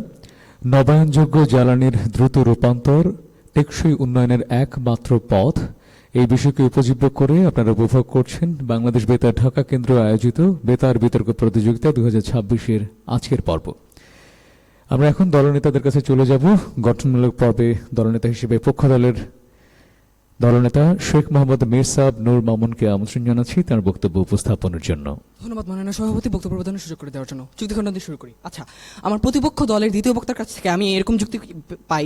নবায়নযোগ্য জ্বালানির দ্রুত রূপান্তর টেকসই উন্নয়নের একমাত্র পথ, এই বিষয়কে উপজীব্য করে আপনারা উপভোগ করছেন বাংলাদেশ বেতার ঢাকা কেন্দ্র আয়োজিত বেতার বিতর্ক প্রতিযোগিতা 2026-এর আজকের পর্ব। আমরা এখন দলনেতাদের কাছে চলে যাব। গঠনমূলক পর্বে দলনেতা হিসেবে পক্ষ দলের দলনেতা শেখ মোহাম্মদ মীর সাহেব নূর মামুনকে আমন্ত্রণ জানাচ্ছি তার বক্তব্য উপস্থাপনের জন্য। ধন্যবাদ মাননীয় সভাপতি বক্তব্য প্রদানের সুযোগ করে দেওয়ার জন্য। যুক্তিখণ্ড দিয়ে শুরু করি। আচ্ছা, আমার প্রতিপক্ষ দলের দ্বিতীয় বক্তার কাছ থেকে আমি এরকম যুক্তি পাই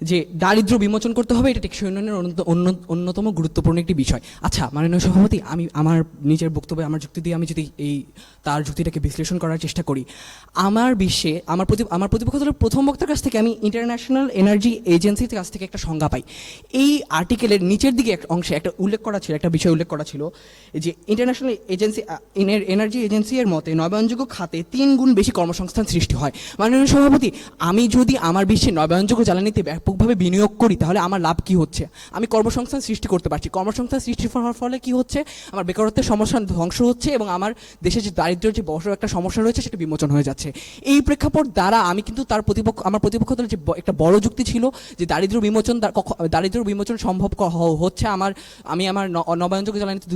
যে দারিদ্র্য বিমোচন করতে হবে, এটা টেকসই উন্নয়নের অন্যতম গুরুত্বপূর্ণ একটি বিষয়। আচ্ছা মাননীয় সভাপতি, আমি আমার নিজের বক্তব্যে আমার যুক্তি দিয়ে আমি যদি তার যুক্তিটাকে বিশ্লেষণ করার চেষ্টা করি, আমার বিশ্বে আমার প্রতিপক্ষ দলের প্রথম বক্তার কাছ থেকে আমি ইন্টারন্যাশনাল এনার্জি এজেন্সির কাছ থেকে একটা সংজ্ঞা পাই। এই আর্টিকেলের নিচের দিকে একটা অংশে একটা বিষয় উল্লেখ করা ছিল যে ইন্টারন্যাশনাল এনার্জি এজেন্সি এর মতে নবায়নযোগ্য খাতে 3 গুণ বেশি কর্মসংস্থান সৃষ্টি হয়। মাননীয় সভাপতি, আমি যদি আমার বিশ্বে নবায়নযোগ্য জ্বালানিতে ব্যাপকভাবে বিনিয়োগ করি, তাহলে আমার লাভ কি হচ্ছে? আমি কর্মসংস্থান সৃষ্টি করতে পারছি। কর্মসংস্থান সৃষ্টি হওয়ার ফলে কি হচ্ছে? আমার বেকারত্বের সমস্যা ধ্বংস হচ্ছে এবং আমার দেশে যে দারিদ্র্যের যে বড় একটা সমস্যা রয়েছে সেটা বিমোচন হয়ে যাচ্ছে। এই প্রেক্ষাপট দ্বারা আমি কিন্তু আমার প্রতিপক্ষ দলের যে একটা বড় যুক্তি ছিল যে দারিদ্র্য বিমোচন সম্ভব হচ্ছে আমি আমার নবায়নযোগ্য জ্বালানিতে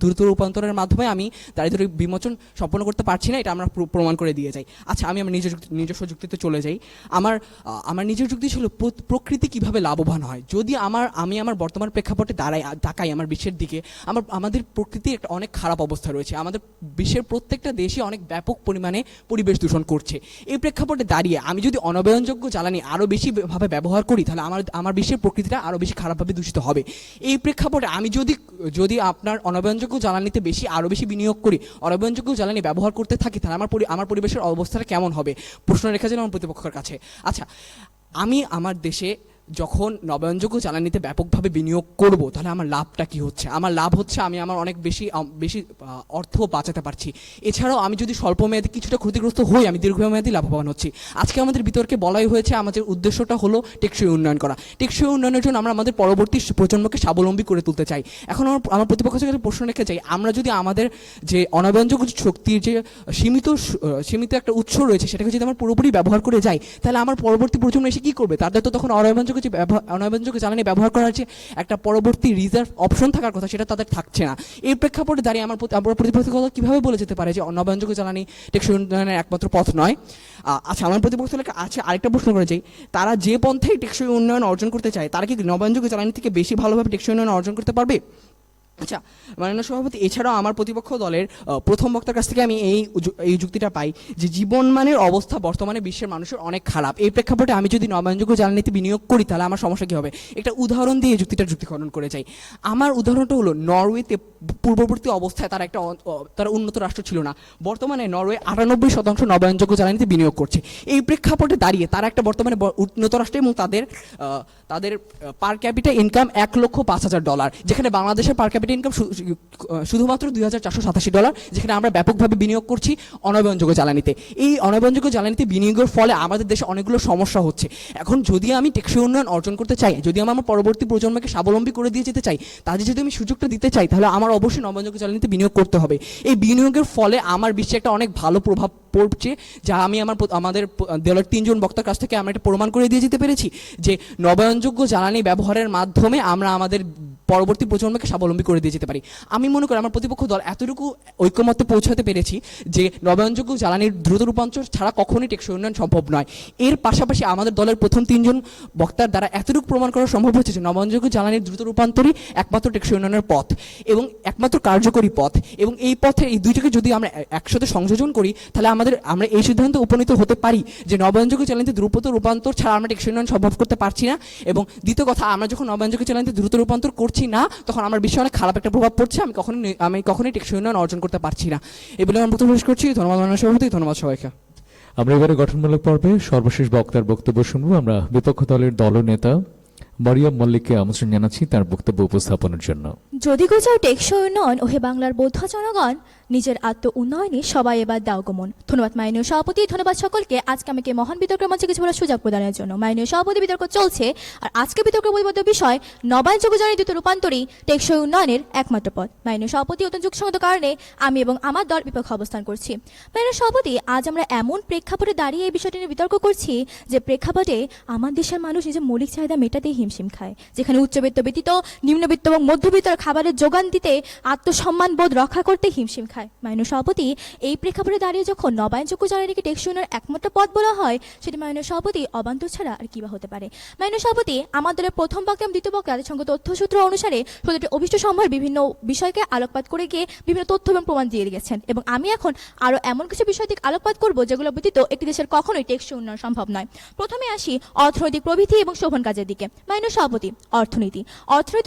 দ্রুত রূপান্তরের মাধ্যমে আমি দারিদ্র্য বিমোচন সম্পন্ন করতে পারছি না, এটা আমরা প্রমাণ করে দিয়ে যাই। আচ্ছা, আমি আমার নিজস্ব যুক্তিতে চলে যাই। আমার নিজের যুক্তি ছিল প্রকৃতি কিভাবে লাভবান হয়। যদি আমি আমার বর্তমান প্রেক্ষাপটে তাকাই আমার বিশ্বের দিকে, আমাদের প্রকৃতির একটা অনেক খারাপ অবস্থা রয়েছে। আমাদের বিশ্বের প্রত্যেকটা দেশে অনেক ব্যাপক পরিমাণে পরিবেশ দূষণ করছে। এই প্রেক্ষাপটে দাঁড়িয়ে আমি যদি অনবায়নযোগ্য জ্বালানি আরও বেশিভাবে ব্যবহার করি, তাহলে আমার বিশ্বের প্রকৃতিটা আরও বেশি খারাপভাবে দূষিত হবে। এই প্রেক্ষাপটে আমি যদি আপনার অনবায়নযোগ্য জ্বালানিতে আরও বেশি বিনিয়োগ করি, অনবায়নযোগ্য জ্বালানি ব্যবহার করতে থাকি, তাহলে আমার পরিবেশের অবস্থাটা কেমন হবে? প্রশ্ন রেখেছিলাম আমার প্রতিপক্ষের কাছে। আচ্ছা, আমি আমার দেশে যখন নবায়নযোগ্য জ্বালানিতে ব্যাপকভাবে বিনিয়োগ করব, তাহলে আমার লাভটা কি হচ্ছে? আমার লাভ হচ্ছে আমি আমার অনেক বেশি অর্থ বাঁচাতে পারছি। এছাড়াও আমি যদি স্বল্পমেয়াদী কিছুটা ক্ষতিগ্রস্ত হই, আমি দীর্ঘমেয়াদী লাভবান হচ্ছি। আজকে আমাদের বিতর্কে বলাই হয়েছে আমাদের উদ্দেশ্যটা হলো টেকসই উন্নয়ন করা। টেকসই উন্নয়নের জন্য আমরা আমাদের পরবর্তী প্রজন্মকে স্বাবলম্বী করে তুলতে চাই। এখন আমার প্রতিপক্ষের কাছে প্রশ্ন রেখে চাই, আমরা যদি আমাদের যে অনবায়নযোগ্য শক্তির যে সীমিত একটা উৎস রয়েছে, সেটাকে যদি আমরা পুরোপুরি ব্যবহার করে যাই, তাহলে আমার পরবর্তী প্রজন্ম এসে কী করবে? তাদের তো তখন অনবায়নযোগ্য জ্বালানি ব্যবহার করার যে একটা পরবর্তী রিজার্ভ অপশন থাকার কথা, সেটা তাদের থাকছে না। এই প্রেক্ষাপটে দাঁড়িয়ে আমার প্রতিপক্ষের কথা কীভাবে বলে যেতে পারে যে নবায়নযোগ্য জ্বালানি টেকসই উন্নয়নের একমাত্র পথ নয়? আচ্ছা, আমার প্রতিপক্ষের আছে আরেকটা প্রশ্ন করে চাই, তারা যে পন্থায় টেকসই উন্নয়ন অর্জন করতে চায়, তারা কি নবায়নযোগ্য জ্বালানি থেকে বেশি ভালোভাবে টেকসই উন্নয়ন অর্জন করতে পারবে? আচ্ছা, মাননীয় সভাপতি, এছাড়াও আমার প্রতিপক্ষ দলের প্রথম বক্তার কাছ থেকে আমি এই যুক্তিটা পাই যে জীবনমানের অবস্থা বর্তমানে বিশ্বের মানুষের অনেক খারাপ। এই প্রেক্ষাপটে আমি যদি নবায়নযোগ্য জ্বালানিতে বিনিয়োগ করি তাহলে আমার সমস্যা কী হবে? একটা উদাহরণ দিয়ে এই যুক্তিটার যুক্তিকরণ করে যাই। আমার উদাহরণটা হলো, নরওয়েতে পূর্ববর্তী অবস্থায় তারা উন্নত রাষ্ট্র ছিল না। বর্তমানে নরওয়ে 98% নবায়নযোগ্য জ্বালানিতে বিনিয়োগ করছে। এই প্রেক্ষাপটে দাঁড়িয়ে তারা একটা বর্তমানে উন্নত রাষ্ট্র এবং তাদের পার ক্যাপিটা ইনকাম $1,05,000, যেখানে বাংলাদেশের পার ক্যাপিটা ইনকাম শুধুমাত্র $2,487, যেখানে আমরা ব্যাপকভাবে বিনিয়োগ করছি অনবায়নযোগ্য জ্বালানিতে। এই অনবায়নযোগ্য জ্বালানিতে বিনিয়োগের ফলে আমাদের দেশে অনেকগুলো সমস্যা হচ্ছে। এখন যদি আমি টেকসই উন্নয়ন অর্জন করতে চাই, যদি আমি আমার পরবর্তী প্রজন্মকে স্বাবলম্বী করে দিয়ে যেতে চাই, তাদের যদি আমি সুযোগটা দিতে চাই, তাহলে আমার অবশ্যই নবায়নযোগ্য জ্বালানিতে বিনিয়োগ করতে হবে। এই বিনিয়োগের ফলে আমার বিশ্বে একটা অনেক ভালো প্রভাব পড়ছে, যা আমি আমাদের দলের 3 জন বক্তার কাছ থেকে আমরা এটা প্রমাণ করে দিয়ে যেতে পেরেছি যে নবায়নযোগ্য জ্বালানি ব্যবহারের মাধ্যমে আমরা আমাদের পরবর্তী প্রজন্মকে স্বাবলম্বী করে দিয়ে যেতে পারি। আমি মনে করি আমার প্রতিপক্ষ দল এতটুকু ঐক্যমত্যে পৌঁছাতে পেরেছি যে নবায়নযোগ্য জ্বালানির দ্রুত রূপান্তর ছাড়া কখনোই টেকসই উন্নয়ন সম্ভব নয়। এর পাশাপাশি আমাদের দলের প্রথম 3 জন বক্তার দ্বারা এতটুকু প্রমাণ করা সম্ভব হচ্ছে যে নবায়নযোগ্য জ্বালানির দ্রুত রূপান্তরই একমাত্র টেকসই উন্নয়নের পথ এবং একমাত্র কার্যকরী পথ। এবং এই পথে এই দুইটাকে যদি আমরা একসাথে সংযোজন করি, তাহলে আমরা এই সিদ্ধান্তে উপনীত হতে পারি যে নবায়নযোগ্য জ্বালানিতে দ্রুত রূপান্তর ছাড়া আমরা টেকসই উন্নয়ন সম্ভব করতে পারছি না। এবং দ্বিতীয় কথা, আমরা যখন নবায়নযোগ্য জ্বালানিতে দ্রুত রূপান্তর করছি না, তখন আমার বিশ্বে অনেক খারাপ একটা প্রভাব পড়ছে। আমি কখনোই টেকসই উন্নয়ন অর্জন করতে পারছি না। এই বলে আমি বক্তব্য শেষ করছি। ধন্যবাদ মাননীয় সভাপতি, ধন্যবাদ সবাইকে। আমরা এবারে গঠনমূলক পর্বে সর্বশেষ বক্তার বক্তব্য শুনবো। আমরা বিপক্ষ দলের দলনেতা মরিয়ম মল্লিককে আমন্ত্রণ জানাচ্ছি তার বক্তব্য উপস্থাপনের জন্য। যদি গো চাও টেকসই উন্নয়ন, ওহে বাংলার বৌদ্ধ জনগণ, নিজের আত্ম উন্নয়নে সবাই এবার দাও গমন। ধন্যবাদ মাননীয় সভাপতি, ধন্যবাদ সকলকে আজকে আমাকে মহান বিতর্কের মঞ্চে কিছু বলার সুযোগ প্রদানের জন্য। মাননীয় সভাপতি, বিতর্ক চলছে, আর আজকে বিতর্ক বহির্ভূত বিষয় নবায়নযোগ্য জ্বালানি দ্রুত রূপান্তরই টেকসই উন্নয়নের একমাত্র পথ। মাননীয় সভাপতি, অত্যন্ত যুক্তিসঙ্গত কারণে আমি এবং আমার দল বিপক্ষে অবস্থান করছি। মাননীয় সভাপতি, আজ আমরা এমন প্রেক্ষাপটে দাঁড়িয়ে এই বিষয়টি নিয়ে বিতর্ক করছি যে প্রেক্ষাপটে আমার দেশের মানুষ নিজের মৌলিক চাহিদা মেটাতেই হিমশিম খায়, যেখানে উচ্চবিত্ত ব্যতীত নিম্নবিত্ত এবং মধ্যবিত্তর খাবারের যোগান দিতে, আত্মসম্মান বোধ রক্ষা করতে হিমশিম খায়। মাননীয় সভাপতি, এই প্রেক্ষাপটে দাঁড়িয়ে যখন নবায়নযোগ্য জ্বালানিকে টেকসই উন্নয়নের একমাত্র পথ বলা হয়, সেটি মাননীয় সভাপতি অবান্তর ছাড়া আর কি বা হতে পারে। মাননীয় সভাপতি, আমার দলের প্রথম বক্তা এবং দ্বিতীয় বক্তা জাতিসংঘ তথ্যসূত্র অনুসারে 17টি অভিষ্ট সমূহের বিভিন্ন বিষয়কে আলোকপাত করে গিয়ে বিভিন্ন তথ্য এবং প্রমাণ দিয়ে গেছেন, এবং আমি এখন আরও এমন কিছু বিষয় দিকে আলোকপাত করব যেগুলো ব্যতীত একটি দেশের কখনোই টেকসই উন্নয়ন সম্ভব নয়। প্রথমে আসি অর্থনৈতিক প্রবৃদ্ধি এবং শোভন কাজের দিকে। মাননীয় সভাপতি, অর্থনীতি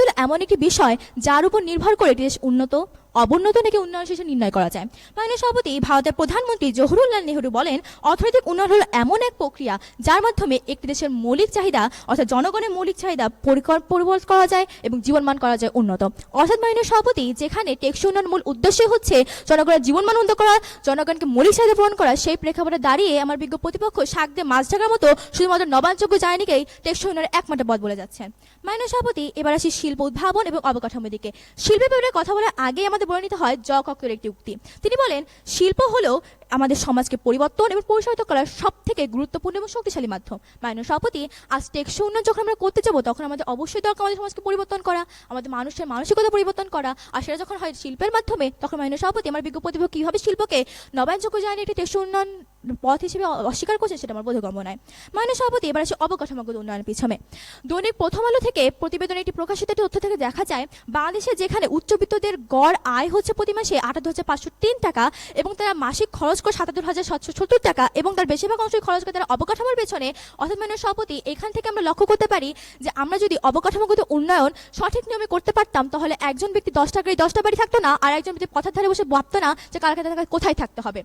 হলো এমন একটি বিষয় যার উপর নির্ভর করে একটি দেশ অবুন্নত নাকি উন্নয়ন শেষে নির্ণয় করা যায়। মাননীয় সভাপতি, ভারতের প্রধানমন্ত্রী জওহরলাল নেহরু বলেন, অর্থনৈতিক উন্নয়ন হলো এমন এক প্রক্রিয়া যার মাধ্যমে একটি দেশের মৌলিক চাহিদা অর্থাৎ জনগণের মৌলিক চাহিদা পরিবর্তন করা যায় এবং জীবনমান করা যায় উন্নত। অর্থাৎ মাননীয় সভাপতি, যেখানে টেকসই উন্নয়ন মূল উদ্দেশ্য হচ্ছে জনগণের জীবনমান উন্নত করা, জনগণকে মৌলিক চাহিদা পূরণ করা, সেই প্রেক্ষাপটে দাঁড়িয়ে আমার বিজ্ঞ প্রতিপক্ষ শাক দিয়ে মাছ ঢাকার মতো শুধুমাত্র নবায়নযোগ্য জ্বালানিকেই টেকসই উন্নয়নের একমাত্র পথ বলে যাচ্ছেন। মাননীয় সভাপতি, এবার আসি শিল্প উদ্ভাবন এবং অবকাঠামোর দিকে। শিল্পের ব্যাপারে কথা বলার আগে আমাদের বলে নিতে হয় ককের একটি উক্তি। তিনি বলেন, শিল্প হলো আমাদের সমাজকে পরিবর্তন এবং পরিচালিত করার সবথেকে গুরুত্বপূর্ণ এবং শক্তিশালী মাধ্যম। মাননীয় সভাপতি, আজ টেকসই উন্নয়ন যখন আমরা করতে যাব, তখন আমাদের অবশ্যই দরকার আমাদের সমাজকে পরিবর্তন করা, আমাদের মানুষের মানসিকতা পরিবর্তন করা, আর সেটা যখন হয় শিল্পের মাধ্যমে, তখন মাননীয় সভাপতি, আমার বিজ্ঞ প্রতিপক্ষ কীভাবে শিল্পকে নবায়নযোগ্য জ্বালানি একটি টেকসই উন্নয়ন পথ হিসেবে অস্বীকার করছে, সেটা আমার বোধগম্য নয়। মাননীয় সভাপতি, এবার আসে অবকাঠামোগত উন্নয়নের পিছনে। দৈনিক প্রথম আলো থেকে প্রতিবেদনে একটি প্রকাশিত একটি তথ্য থেকে দেখা যায়, বাংলাদেশে যেখানে উচ্চবিত্তদের গড় আয় হচ্ছে প্রতি মাসে 78,503 টাকা এবং তারা মাসিক খরচ করে 77,770 টাকা এবং তার বেশিরভাগ অংশই খরচ করে তারা অবকাঠামোর পেছনে। অর্থাৎ মাননীয় সভাপতি, এখান থেকে আমরা লক্ষ্য করতে পারি যে আমরা যদি অবকাঠামোগত উন্নয়ন সঠিক নিয়মে করতে পারতাম, তাহলে একজন ব্যক্তি 10 টাকায় 10টা বাড়ি থাকতো না, আর একজন ব্যক্তি পথের ধারে বসে ভাবতো না যে কালকে তাকে কোথায় থাকতে হবে।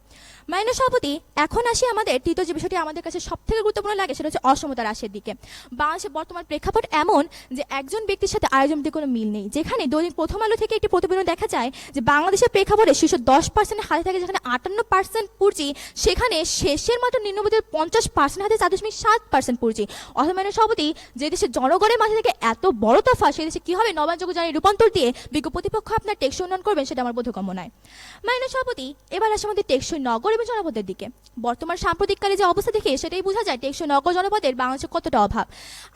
মাননীয় সভাপতি, এখন আসি আমাদের তৃতীয় যে বিষয়টি আমাদের কাছে সব থেকে গুরুত্বপূর্ণ লাগে, সেটা হচ্ছে অসমতা হ্রাসের দিকে। বাংলাদেশের বর্তমান প্রেক্ষাপট এমন যে একজন ব্যক্তির সাথে আরেকজন ব্যক্তির কোনো মিল নেই, যেখানে দৈনিক প্রথম আলো থেকে একটি প্রতিবেদন দেখা যায় যে বাংলাদেশের প্রেক্ষাপটে শীর্ষ 10% হাতে থাকে, যেখানে 58% পুঁজি, সেখানে শেষের মাত্র নিম্নবিত্তের 50% হাতে 4.7% পুঁজি। অর্থাৎ মাননীয় সভাপতি, যে দেশের জনগণের মাঝে থেকে এত বড় তফা, সেই দেশে কীভাবে নবায়নযোগ্য জ্বালানি রূপান্তর দিয়ে বিজ্ঞ প্রতিপক্ষ আপনার টেকসই উন্নয়ন করবেন, সেটা আমার বোধগম্য নয়। মাননীয় সভাপতি, এবার আসে আমাদের টেকসই নগর এবং জনপদের দিকে। বর্তমান সাম্প্রতিককালে যে অবস্থা দেখে সেটাই বোঝা যায় টেকসই নগর জনপদের বাংলাদেশে কতটা অভাব।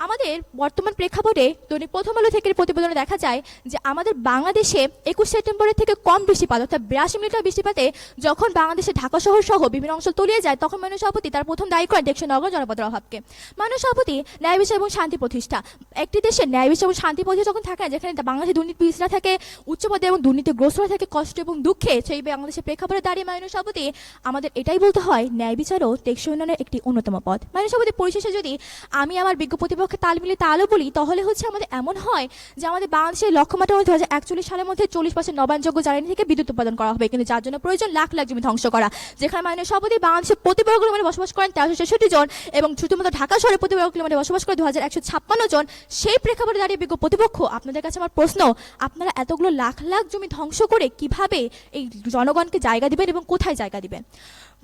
আমাদের বর্তমান প্রেক্ষাপটে দৈনিক প্রথম আলো থেকে প্রতিবেদনে দেখা যায় যে আমাদের বাংলাদেশে 21 সেপ্টেম্বরের থেকে কম বৃষ্টিপাত অর্থাৎ 82 মিলিমিটার বৃষ্টিপাতে যখন বাংলাদেশে ঢাকা ঢাকা শহর সহ বিভিন্ন অঞ্চল তলিয়ে যায়, তখন মাননীয় সভাপতি তার প্রথম দায়ী করেন টেকসই নগর জনপদের অভাবকে। মাননীয় সভাপতি ন্যায় বিচার এবং শান্তি প্রতিষ্ঠা, একটি দেশে ন্যায় বিচার এবং শান্তি প্রতিষ্ঠা যখন থাকে, যেখানে বাংলাদেশে দুর্নীতি পিছরা থাকে, উচ্চপদে এবং দুর্নীতিগ্রস্তরা থাকে কষ্ট এবং দুঃখে, সেই বাংলাদেশের প্রেক্ষাপটে দাঁড়িয়ে মাননীয় সভাপতি আমাদের এটাই বলতে হয়, ন্যায় বিচার ও টেকসই উন্নয়নের একটি অন্যতম পথ। মাননীয় সভাপতি পরিশেষে যদি আমি আমার বিজ্ঞ প্রতিপক্ষে তাল মিলিয়ে তালও বলি, তাহলে হচ্ছে আমাদের এমন হয় যে আমাদের বাংলাদেশের লক্ষ্যমাত্রা 2041 সালের মধ্যে 40% নবায়নযোগ্য জ্বালানি থেকে বিদ্যুৎ উৎপাদন করা হবে, কিন্তু যার জন্য প্রয়োজন লাখ লাখ জমি ধ্বংস করা। যেখানে মাননীয় সভাপতি বাংলাদেশের প্রতি বর্গ কিলোমিটারে বসবাস করেন 1366 জন এবং শুধুমাত্র ঢাকা শহরে প্রতি বর্গ কিলোমিটারে বসবাস করে 2156 জন। সেই প্রেক্ষাপটে দাঁড়িয়ে বিজ্ঞ প্রতিপক্ষ, আপনাদের কাছে আমার প্রশ্ন, আপনারা এতগুলো লাখ লাখ জমি ধ্বংস করে কিভাবে এই জনগণকে জায়গা দিবেন এবং কোথায় জায়গা দিবেন?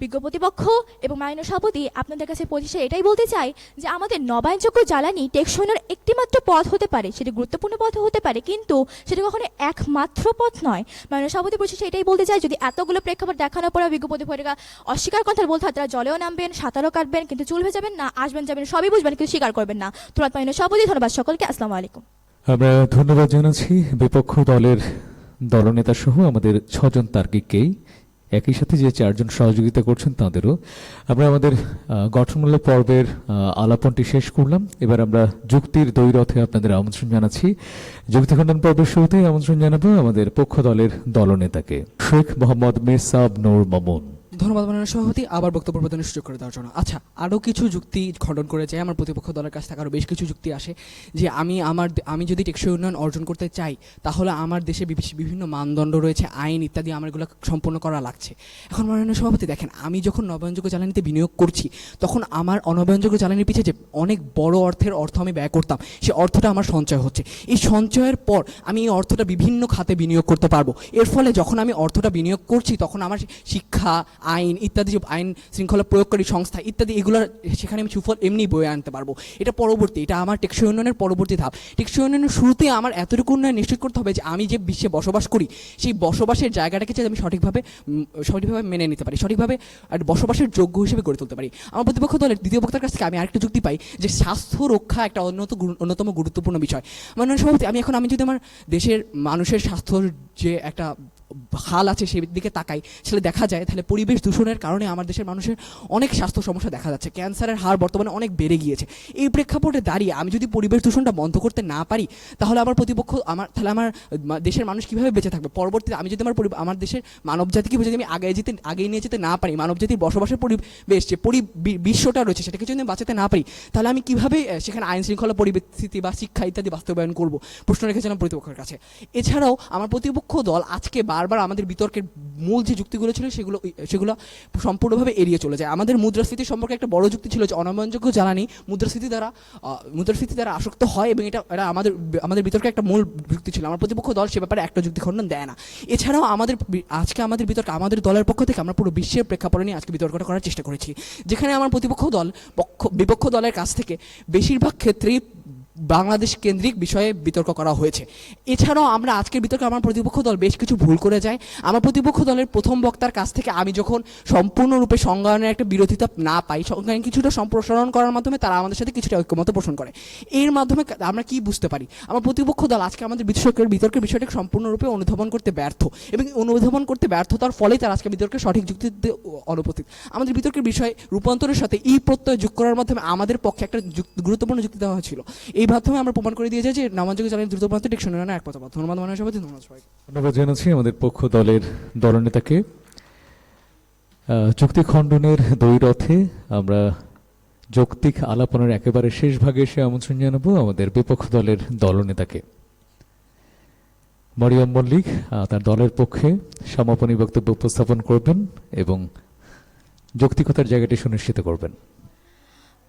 বিজ্ঞ প্রতিপক্ষ এবং মাননীয় সভাপতি, আপনাদের কাছে পরিশেষে এটাই বলতে চাই যে আমাদের নবায়নযোগ্য জ্বালানি টেকসই উন্নয়নের একটিমাত্র পথ হতে পারে, সেটি গুরুত্বপূর্ণ পথ হতে পারে, কিন্তু সেটি কখনো একমাত্র পথ নয়। মাননীয় সভাপতি পরিশেষে এটাই বলতে চাই, যদি এতগুলো প্রেক্ষাপট দেখানোর পরে বিজ্ঞ প্রতিপক্ষরা অস্বীকার কথা বলতে হয়, তারা জলেও নামবেন, সাঁতারও কাটবেন, কিন্তু চুল ভেজাবেন না, আসবেন যাবেন সবই বুঝবেন, কিন্তু স্বীকার করবেন না। ধন্যবাদ মাননীয় সভাপতি, ধন্যবাদ সকলকে, আসসালামু আলাইকুম। আমরা ধন্যবাদ জানাচ্ছি বিপক্ষ দলের দলনেতা সহ আমাদের 6 জন তার্কিককেই, একই সাথে যে 4 জন সহযোগিতা করছেন তাদেরও। আমরা আমাদের গঠনমূলক পর্বের আলাপনটি শেষ করলাম। এবার আমরা যুক্তির দ্বৈরথে আপনাদের আমন্ত্রণ জানাচ্ছি। যুক্তি খণ্ডন পর্বের শুরুতেই আমন্ত্রণ জানাবো আমাদের পক্ষ দলের দলনেতাকে, শেখ মোহাম্মদ মিরসাব নূর মামুন। ধন্যবাদ মাননীয় সভাপতি, আবার বক্তব্য প্রদানের সুযোগ করে দেওয়ার জন্য। আচ্ছা, আরও কিছু যুক্তি খণ্ডন করে যায় আমার প্রতিপক্ষ দলের কাছ থেকে, আরও বেশ কিছু যুক্তি আসে যে আমি যদি টেকসই উন্নয়ন অর্জন করতে চাই, তাহলে আমার দেশে বিভিন্ন মানদণ্ড রয়েছে, আইন ইত্যাদি আমার এগুলো সম্পন্ন করা লাগছে। এখন মাননীয় সভাপতি দেখেন, আমি যখন নবায়নযোগ্য জ্বালানিতে বিনিয়োগ করছি, তখন আমার অনবায়নযোগ্য জ্বালানির পিছিয়ে যে অনেক বড় অর্থ আমি ব্যয় করতাম, সেই অর্থটা আমার সঞ্চয় হচ্ছে। এই সঞ্চয়ের পর আমি এই অর্থটা বিভিন্ন খাতে বিনিয়োগ করতে পারবো। এর ফলে যখন আমি অর্থটা বিনিয়োগ করছি, তখন আমার শিক্ষা, আইন ইত্যাদি, যে আইন শৃঙ্খলা প্রয়োগকারী সংস্থা ইত্যাদি, এগুলোর সেখানে আমি সুফল এমনি বয়ে আনতে পারবো। এটা আমার টেকসই উন্নয়নের পরবর্তী ধাপ। টেকসই উন্নয়নের শুরুতে আমার এতটুকু উন্নয়ন নিশ্চিত করতে হবে যে আমি যে বিশ্বে বসবাস করি, সেই বসবাসের জায়গাটাকে যে আমি সঠিকভাবে মেনে নিতে পারি, সঠিকভাবে আর বসবাসের যোগ্য হিসেবে গড়ে তুলতে পারি। আমার প্রতিপক্ষ দলের দ্বিতীয় বক্তার কাছ থেকে আমি আরেকটা যুক্তি পাই যে স্বাস্থ্য রক্ষা একটা অন্যতম গুরুত্বপূর্ণ বিষয়। মাননীয় সভাপতি, আমি যদি আমার দেশের মানুষের স্বাস্থ্যর যে একটা হাল আছে সেই দিকে তাকাই, সেটা দেখা যায় তাহলে পরিবেশ দূষণের কারণে আমার দেশের মানুষের অনেক স্বাস্থ্য সমস্যা দেখা যাচ্ছে, ক্যান্সারের হার বর্তমানে অনেক বেড়ে গিয়েছে। এই প্রেক্ষাপটে দাঁড়িয়ে আমি যদি পরিবেশ দূষণটা বন্ধ করতে না পারি, তাহলে আমার আমার দেশের মানুষ কীভাবে বেঁচে থাকবে? পরবর্তীতে আমি যদি আমার দেশের মানবজাতিকে যদি আমি আগে নিয়ে যেতে না পারি, মানবজাতির বসবাসের পরিবেশ যে বিশ্বটা রয়েছে সেটাকে যদি আমি বাঁচাতে না পারি, তাহলে আমি কীভাবে সেখানে আইন শৃঙ্খলা পরিস্থিতি বা শিক্ষা ইত্যাদি বাস্তবায়ন করব? প্রশ্ন রেখেছিলাম প্রতিপক্ষের কাছে। এছাড়াও আমার প্রতিপক্ষ দল আজকে বারবার আমাদের বিতর্কের মূল যে যুক্তিগুলো ছিল সেগুলো সম্পূর্ণভাবে এড়িয়ে চলে যায়। আমাদের মুদ্রাস্ফীতি সম্পর্কে একটা বড় যুক্তি ছিল যে অনবায়নযোগ্য জ্বালানি মুদ্রাস্ফীতি দ্বারা আসক্ত হয়, এবং এটা আমাদের বিতর্কে একটা মূল যুক্তি ছিল। আমার প্রতিপক্ষ দল সে ব্যাপারে একটা যুক্তি খণ্ডন দেয় না। এছাড়াও আজকে আমাদের বিতর্কে আমাদের দলের পক্ষ থেকে আমরা পুরো বিশ্বের প্রেক্ষাপটে নিয়ে আজকে বিতর্কটা করার চেষ্টা করেছি, যেখানে আমার বিপক্ষ দলের কাছ থেকে বেশিরভাগ ক্ষেত্রেই বাংলাদেশ কেন্দ্রিক বিষয়ে বিতর্ক করা হয়েছে। এছাড়াও আমরা আজকের বিতর্কে আমার প্রতিপক্ষ দল বেশ কিছু ভুল করে যায়। আমার প্রতিপক্ষ দলের প্রথম বক্তার কাছ থেকে আমি যখন সম্পূর্ণরূপে সংজ্ঞায়নের একটা বিরোধিতা না পাই, সংজ্ঞায়ন কিছুটা সম্প্রসারণ করার মাধ্যমে তারা আমাদের সাথে কিছুটা ঐক্যমত পোষণ করে। এর মাধ্যমে আমরা কি বুঝতে পারি? আমার প্রতিপক্ষ দল আজকে আমাদের বিতর্কের বিষয়টাকে সম্পূর্ণরূপে অনুধাবন করতে ব্যর্থ, এবং অনুধাবন করতে ব্যর্থতার ফলেই তারা আজকে বিতর্কের সঠিক যুক্তিতে অনুপস্থিত। আমাদের বিতর্কের বিষয় রূপান্তরের সাথে ই প্রত্যয় যোগ করার মাধ্যমে আমাদের পক্ষে একটা গুরুত্বপূর্ণ যুক্তি দেওয়া হয়েছিল। এই মাধ্যমে আমরা প্রমাণ করে দিয়ে যাই যে নবায়নযোগ্য জ্বালানি দ্রুত প্রান্তে টেকসই উন্নয়নের এক পথ। ধন্যবাদ মাননীয় সভাপতি, ধন্যবাদ সবাইকে। ধন্যবাদ জানাচ্ছি আমাদের পক্ষ দলের দলনেতাকে। যুক্তি খণ্ডনের দ্বৈরথে আমরা যৌক্তিক আলাপনের একেবারে শেষ ভাগে এসে আমন্ত্রণ জানাবো আমাদের বিপক্ষ দলের দলনেতাকে। মরিয়ম মল্লিক তার দলের পক্ষে সমাপনী বক্তব্য উপস্থাপন করবেন এবং যৌক্তিকতার জায়গাটি সুনিশ্চিত করবেন।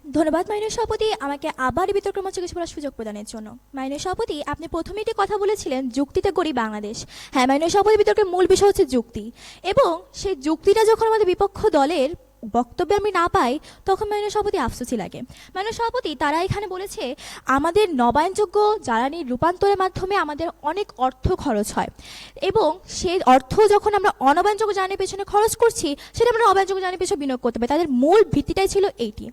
ধন্যবাদ মাননীয় সভাপতি, আমাকে আবার বিতর্কের মঞ্চে কিছু বলার সুযোগ প্রদানের জন্য। মাননীয় সভাপতি, আপনি প্রথমে একটি কথা বলেছিলেন যুক্তিতে গড়ি বাংলাদেশ। হ্যাঁ মাননীয় সভাপতি, বিতর্কের মূল বিষয় হচ্ছে যুক্তি, এবং সেই যুক্তিটা যখন আমাদের বিপক্ষ দলের বক্তব্যে আমি না পাই, তখন মাননীয় সভাপতি আফসোসই লাগে। মাননীয় সভাপতি, তারা এখানে বলেছে আমাদের নবায়নযোগ্য জ্বালানির রূপান্তরের মাধ্যমে আমাদের অনেক অর্থ খরচ হয়, এবং সেই অর্থ যখন আমরা অনবায়নযোগ্য জ্বালানির পেছনে খরচ করছি, সেটা আমরা নবায়নযোগ্য জ্বালানির পেছনে বিনিয়োগ করতে পারি। তাদের মূল ভিত্তিটাই ছিল এইটি।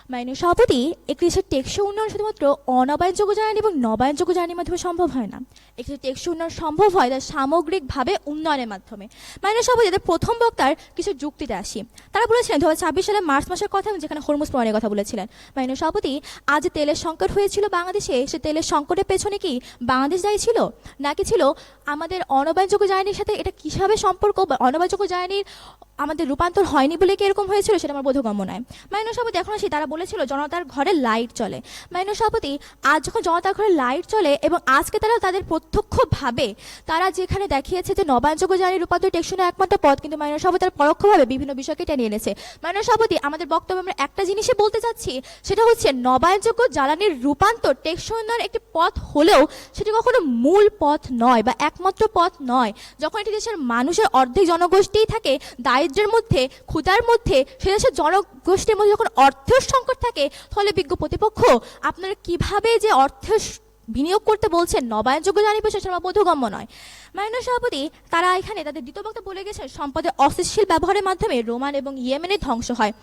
মাননীয় সভাপতি, একটি দেশের টেকসই উন্নয়ন শুধুমাত্র অনবায়নযোগ্য জ্বালানি এবং নবায়নযোগ্য জ্বালানির মাধ্যমে সম্ভব হয় না। একটি দেশের টেকসই উন্নয়ন সম্ভব হয় তার সামগ্রিকভাবে উন্নয়নের মাধ্যমে। মাননীয় সভাপতি, তাদের প্রথম বক্তার কিছু যুক্তিতে আসি। তারা বলেছিলেন 2026 সালের মার্চ মাসের কথা, যেখানে হরমুজ প্রমাণের কথা বলেছিলেন। মাননীয় সভাপতি, আজ যে তেলের সংকট হয়েছিল বাংলাদেশে, সে তেলের সংকটের পেছনে কি বাংলাদেশ দায়ী ছিল, নাকি ছিল আমাদের অনবায়নযোগ্য জ্বালানির সাথে এটা কিভাবে সম্পর্ক, বা অনবায়নযোগ্য জ্বালানির আমাদের রূপান্তর হয়নি বলে কি এরকম হয়েছিল, সেটা আমার বোধগম্য নয়। মাননীয় সভাপতি, এখন আসি, তারা বলেছিল জনতার ঘরে লাইট চলে। মাননীয় সভাপতি, আজ যখন জনতার ঘরে লাইট চলে এবং আজকে তারা তাদের প্রত্যক্ষভাবে তারা যেখানে দেখিয়েছে যে নবায়নযোগ্য জ্বালানির রূপান্তর টেকসই উন্নয়নের একমাত্র পথ, কিন্তু মাননীয় সভাপতি তারা পরোক্ষভাবে বিভিন্ন বিষয়কে টেনে এনেছে। মাননীয় সভাপতি, আমাদের বক্তব্যে আমরা একটা জিনিসই বলতে চাচ্ছি, সেটা হচ্ছে নবায়নযোগ্য জ্বালানির রূপান্তর টেকসই উন্নয়নের একটি পথ হলেও সেটি কখনো মূল পথ নয় বা একমাত্র পথ নয়। যখন একটি দেশের মানুষের অর্ধেক জনগোষ্ঠীই থাকে দারিদ্র্যের মধ্যে, ক্ষুধার মধ্যে, সে দেশের জনগোষ্ঠীর মধ্যে যখন অর্থের সংকট থাকে, তাহলে বিজ্ঞ প্রতিপক্ষ আপনারা কিভাবে যে অর্থের বিনিয়োগ করতে বলছেন নবায়নযোগ্য জ্বালানি বিষয়, সেটা বোধগম্য নয়। মাননীয় সভাপতি, তারা এখানে তাদের দ্বিতীয় বক্তা বলে গেছেন সম্পদের অস্থিতিশীল ব্যবহারের মাধ্যমে রোমান এবং ইয়েমেনের ধ্বংস হয়।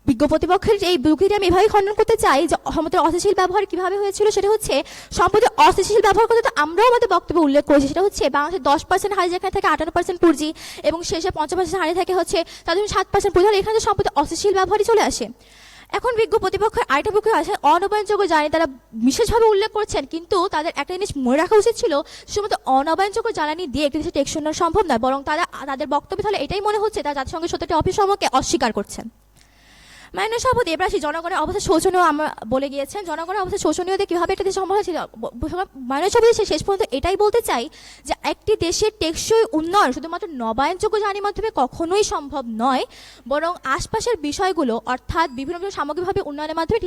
বিজ্ঞ প্রতিপক্ষের এই যুক্তিটি আমি এভাবেই খণ্ডন করতে চাই যে সম্পদের অস্থিতিশীল ব্যবহার কিভাবে হয়েছিল, সেটা হচ্ছে সম্পদের অস্থিতিশীল ব্যবহার করতে আমরাও আমাদের বক্তব্যে উল্লেখ করেছি। সেটা হচ্ছে বাংলাদেশের 10% হারে যেখানে থাকে 58% পুঁজি এবং শেষে 50% হারে থাকে হচ্ছে তাদের 7% পুঁজি, এখানে সম্পদের অস্থিতিশীল ব্যবহারই চলে আসে। এখন বিজ্ঞ প্রতিপক্ষের আরেকটা পক্ষ আছে অনবায়নযোগ্য জ্বালানি, তারা বিশেষভাবে উল্লেখ করছেন, কিন্তু তাদের একটা জিনিস মনে রাখা উচিত ছিল, শুধুমাত্র অনবায়নযোগ্য জ্বালানি দিয়ে একটি দেশে টেকসই উন্নয়ন সম্ভব নয়, বরং তাদের বক্তব্যে তাহলে এটাই মনে হচ্ছে তারা জাতিসংঘের 70টি অফিস সমূহকে অস্বীকার করছেন। মাননীয় সভাপতি, এবার আসি জনগণের অবস্থা শোচনীয়, আমরা বলে গিয়েছেন জনগণের অবস্থা শোচনীয়তে কীভাবে একটা দেশ সম্ভব হয়েছিল। মাননীয় সভাপতি, শেষ পর্যন্ত এটাই বলতে চাই যে একটি দেশের টেকসই উন্নয়ন শুধুমাত্র নবায়নযোগ্য জ্বালানির মাধ্যমে কখনোই সম্ভব নয়, বরং আশপাশের বিষয়গুলো অর্থাৎ বিভিন্ন সামগ্রিকভাবে উন্নয়নের মাধ্যমে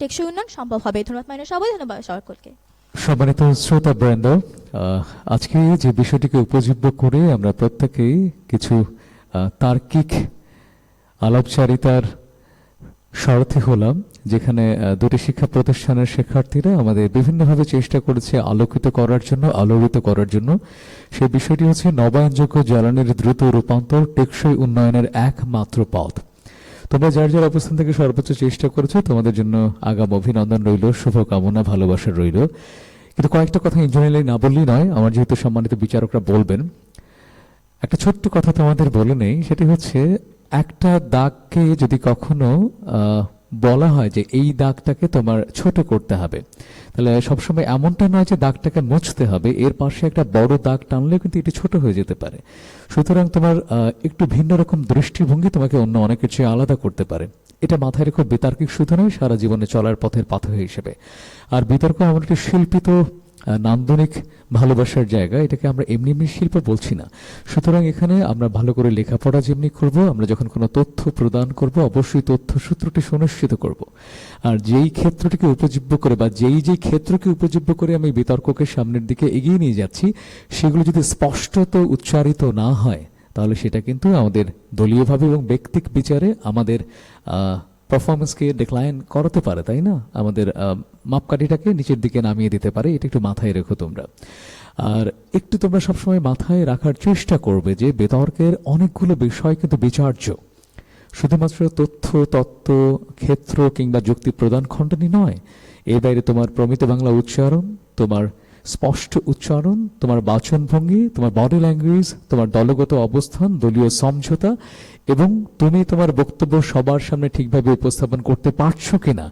টেকসই উন্নয়ন সম্ভব হবে। ধন্যবাদ মাননীয় সভাপতি, ধন্যবাদ সকলকে। সম্মানিত শ্রোতাবৃন্দ, আজকে যে বিষয়টিকে উপজীব্য করে আমরা প্রত্যেকেই কিছু তার্কিক আলাপচারিতার স্বার্থে হলাম, যেখানে দুটি শিক্ষা প্রতিষ্ঠানের শিক্ষার্থীরা আমাদের বিভিন্নভাবে চেষ্টা করেছে আলোকিত করার জন্য, আলোড়িত করার জন্য। সেই বিষয়টি হচ্ছে নবায়নযোগ্য জ্বালানির দ্রুত রূপান্তর টেকসই উন্নয়নের একমাত্র পথ। তোমরা যার যার অবস্থান থেকে সর্বোচ্চ চেষ্টা করেছো, তোমাদের জন্য আগাম অভিনন্দন রইল, শুভকামনা, ভালোবাসা রইল। কিন্তু কয়েকটা কথা ইঞ্জিনিয়ারিং না বললেই নয়, আমার যেহেতু সম্মানিত বিচারকরা বলবেন, একটা ছোট্ট কথা তোমাদের বলে নেই। সেটি হচ্ছে, একটা দাগকে যদি কখনো বলা হয় যে এই দাগটাকে তোমার ছোট করতে হবে, তাহলে সবসময় এমনটা নয় যে দাগটাকে মুছতে হবে, এর পাশে একটা বড় দাগ টানলেও কিন্তু এটি ছোট হয়ে যেতে পারে। সুতরাং তোমার একটু ভিন্ন রকম দৃষ্টিভঙ্গি তোমাকে অন্য অনেকের চেয়ে আলাদা করতে পারে। এটা মাথায় রেখো, বিতার্কিক শুধু নয়, সারা জীবনে চলার পথের পাথেয় হিসেবে। আর বিতর্ক এমন একটি শিল্পিত নান্দনিক ভালোবাসার জায়গা, এটাকে আমরা এমনি এমনি শিল্প বলছি না। সুতরাং এখানে আমরা ভালো করে লেখাপড়া যেমনি করব, আমরা যখন কোনো তথ্য প্রদান করব অবশ্যই তথ্য সূত্রটি সুনিশ্চিত করব। আর যেই ক্ষেত্রটিকে উপজীব্য করে বা যেই ক্ষেত্রকে উপজীব্য করে আমি বিতর্ককে সামনের দিকে এগিয়ে নিয়ে যাচ্ছি, সেগুলো যদি স্পষ্টত উচ্চারিত না হয়, তাহলে সেটা কিন্তু আমাদের দলীয়ভাবে এবং ব্যক্তিক বিচারে আমাদের পারফরমেন্সকে ডিক্লাইন করাতে পারে, তাই না? আমাদের মাপকাঠিটাকে নিচের দিকে নামিয়ে দিতে পারে। এটা একটু মাথায় রেখো তোমরা। আর একটু তোমরা সবসময় মাথায় রাখার চেষ্টা করবে যে বিতর্কের অনেকগুলো বিষয় কিন্তু বিচার্য, শুধুমাত্র তথ্য, তত্ত্ব, ক্ষেত্র কিংবা যুক্তি প্রদান খণ্ডনই নয়। এর বাইরে তোমার প্রমিত বাংলা উচ্চারণ, তোমার স্পষ্ট উচ্চারণ, তোমার বাচনভঙ্গি, তোমার বডি ল্যাঙ্গুয়েজ, তোমার দলগত অবস্থান, দলীয় সমঝোতা এবং তুমি তোমার বক্তব্য সবার সামনে ঠিকভাবে উপস্থাপন করতে পারছো কিনা,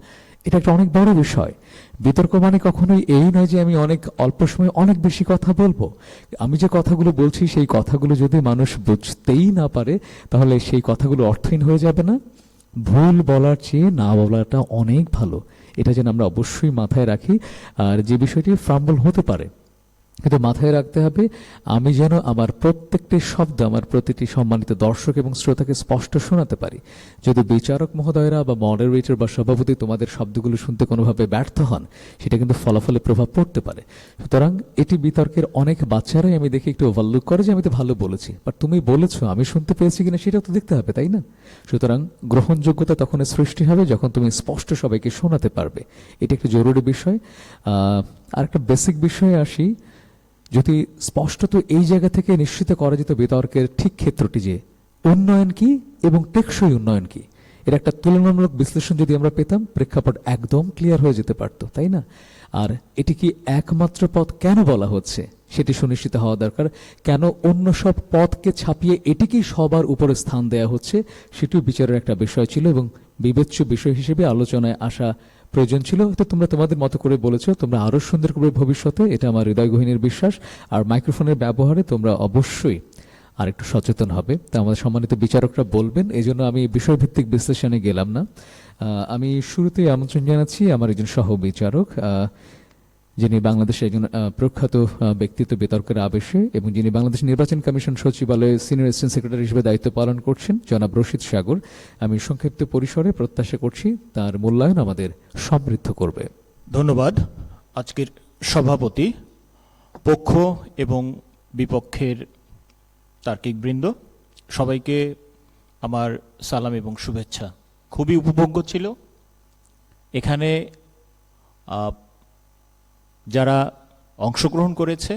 এটা একটা অনেক বড় বিষয়। বিতর্ক মানে কখনোই এই নয় যে আমি অনেক অল্প সময় অনেক বেশি কথা বলবো। আমি যে কথাগুলো বলছি সেই কথাগুলো যদি মানুষ বুঝতেই না পারে, তাহলে সেই কথাগুলো অর্থহীন হয়ে যাবে না? ভুল বলার চেয়ে না বলাটা অনেক ভালো, এটা যেন আমরা অবশ্যই মাথায় রাখি। আর যে বিষয়টি ফ্রাম্বল হতে পারে, কিন্তু মাথায় রাখতে হবে আমি যেন আমার প্রত্যেকটি শব্দ আমার প্রতিটি সম্মানিত দর্শক এবং শ্রোতাকে স্পষ্ট শোনাতে পারি। যদি বিচারক মহোদয়রা বা মডারেটর বা সভাপতি তোমাদের শব্দগুলো শুনতে কোনোভাবে ব্যর্থ হন, সেটা কিন্তু ফলাফলে প্রভাব পড়তে পারে। সুতরাং এটি বিতর্কের অনেক বাচ্চারাই আমি দেখি একটু ওভারলুক করে যে আমি তো ভালো বলেছি, বাট তুমি বলেছো আমি শুনতে পেয়েছি কিনা সেটাও তো দেখতে হবে, তাই না? সুতরাং গ্রহণযোগ্যতা তখন সৃষ্টি হবে যখন তুমি স্পষ্ট সবাইকে শোনাতে পারবে। এটা একটি জরুরি বিষয়। আর একটা বেসিক বিষয়ে আসি, যদি স্পষ্টত এই জায়গা থেকে নিশ্চিত করা যেত বিতর্কের ঠিক ক্ষেত্রটি যে উন্নয়ন কি এবং টেকসই উন্নয়ন কি, এর একটা তুলনামূলক বিশ্লেষণ যদি আমরা পেতাম, প্রেক্ষাপট একদম ক্লিয়ার হয়ে যেতে পারতো, তাই না? আর এটি কি একমাত্র পথ কেন বলা হচ্ছে সেটি সুনিশ্চিত হওয়া দরকার। কেন অন্য সব পথকে ছাপিয়ে এটিকেই সবার উপরে স্থান দেওয়া হচ্ছে সেটিও বিচারের একটা বিষয় ছিল এবং বিবেচ্য বিষয় হিসেবে আলোচনায় আসা প্রয়োজন ছিল। তো তোমরা তোমাদের মতো করে বলেছো, তোমরা আরো সুন্দর করবে ভবিষ্যতে, এটা আমার হৃদয়গহীনের বিশ্বাস। আর মাইক্রোফোনের ব্যবহারে তোমরা অবশ্যই আর একটু সচেতন হবে, তা আমাদের সম্মানিত বিচারকরা বলবেন। এই জন্য আমি বিষয়ভিত্তিক বিশ্লেষণে গেলাম না। আমি শুরুতেই আমন্ত্রণ জানাচ্ছি আমার একজন সহ বিচারক, যিনি বাংলাদেশের একজন প্রখ্যাত ব্যক্তিত্ব বিতর্কের আবেশে এবং যিনি বাংলাদেশ নির্বাচন কমিশন সচিবালয়ে সিনিয়র অ্যাসিস্ট্যান্ট সেক্রেটারি হিসেবে দায়িত্ব পালন করছেন, জনাব রশিদ সাগর। আমি সংক্ষিপ্ত পরিসরে প্রত্যাশা করছি তার মূল্যায়ন আমাদের সমৃদ্ধ করবে। ধন্যবাদ। আজকের সভাপতি, পক্ষ এবং বিপক্ষের তার্কিকবৃন্দ, সবাইকে আমার সালাম এবং শুভেচ্ছা। খুবই উপভোগ্য ছিল। এখানে যারা অংশগ্রহণ করেছে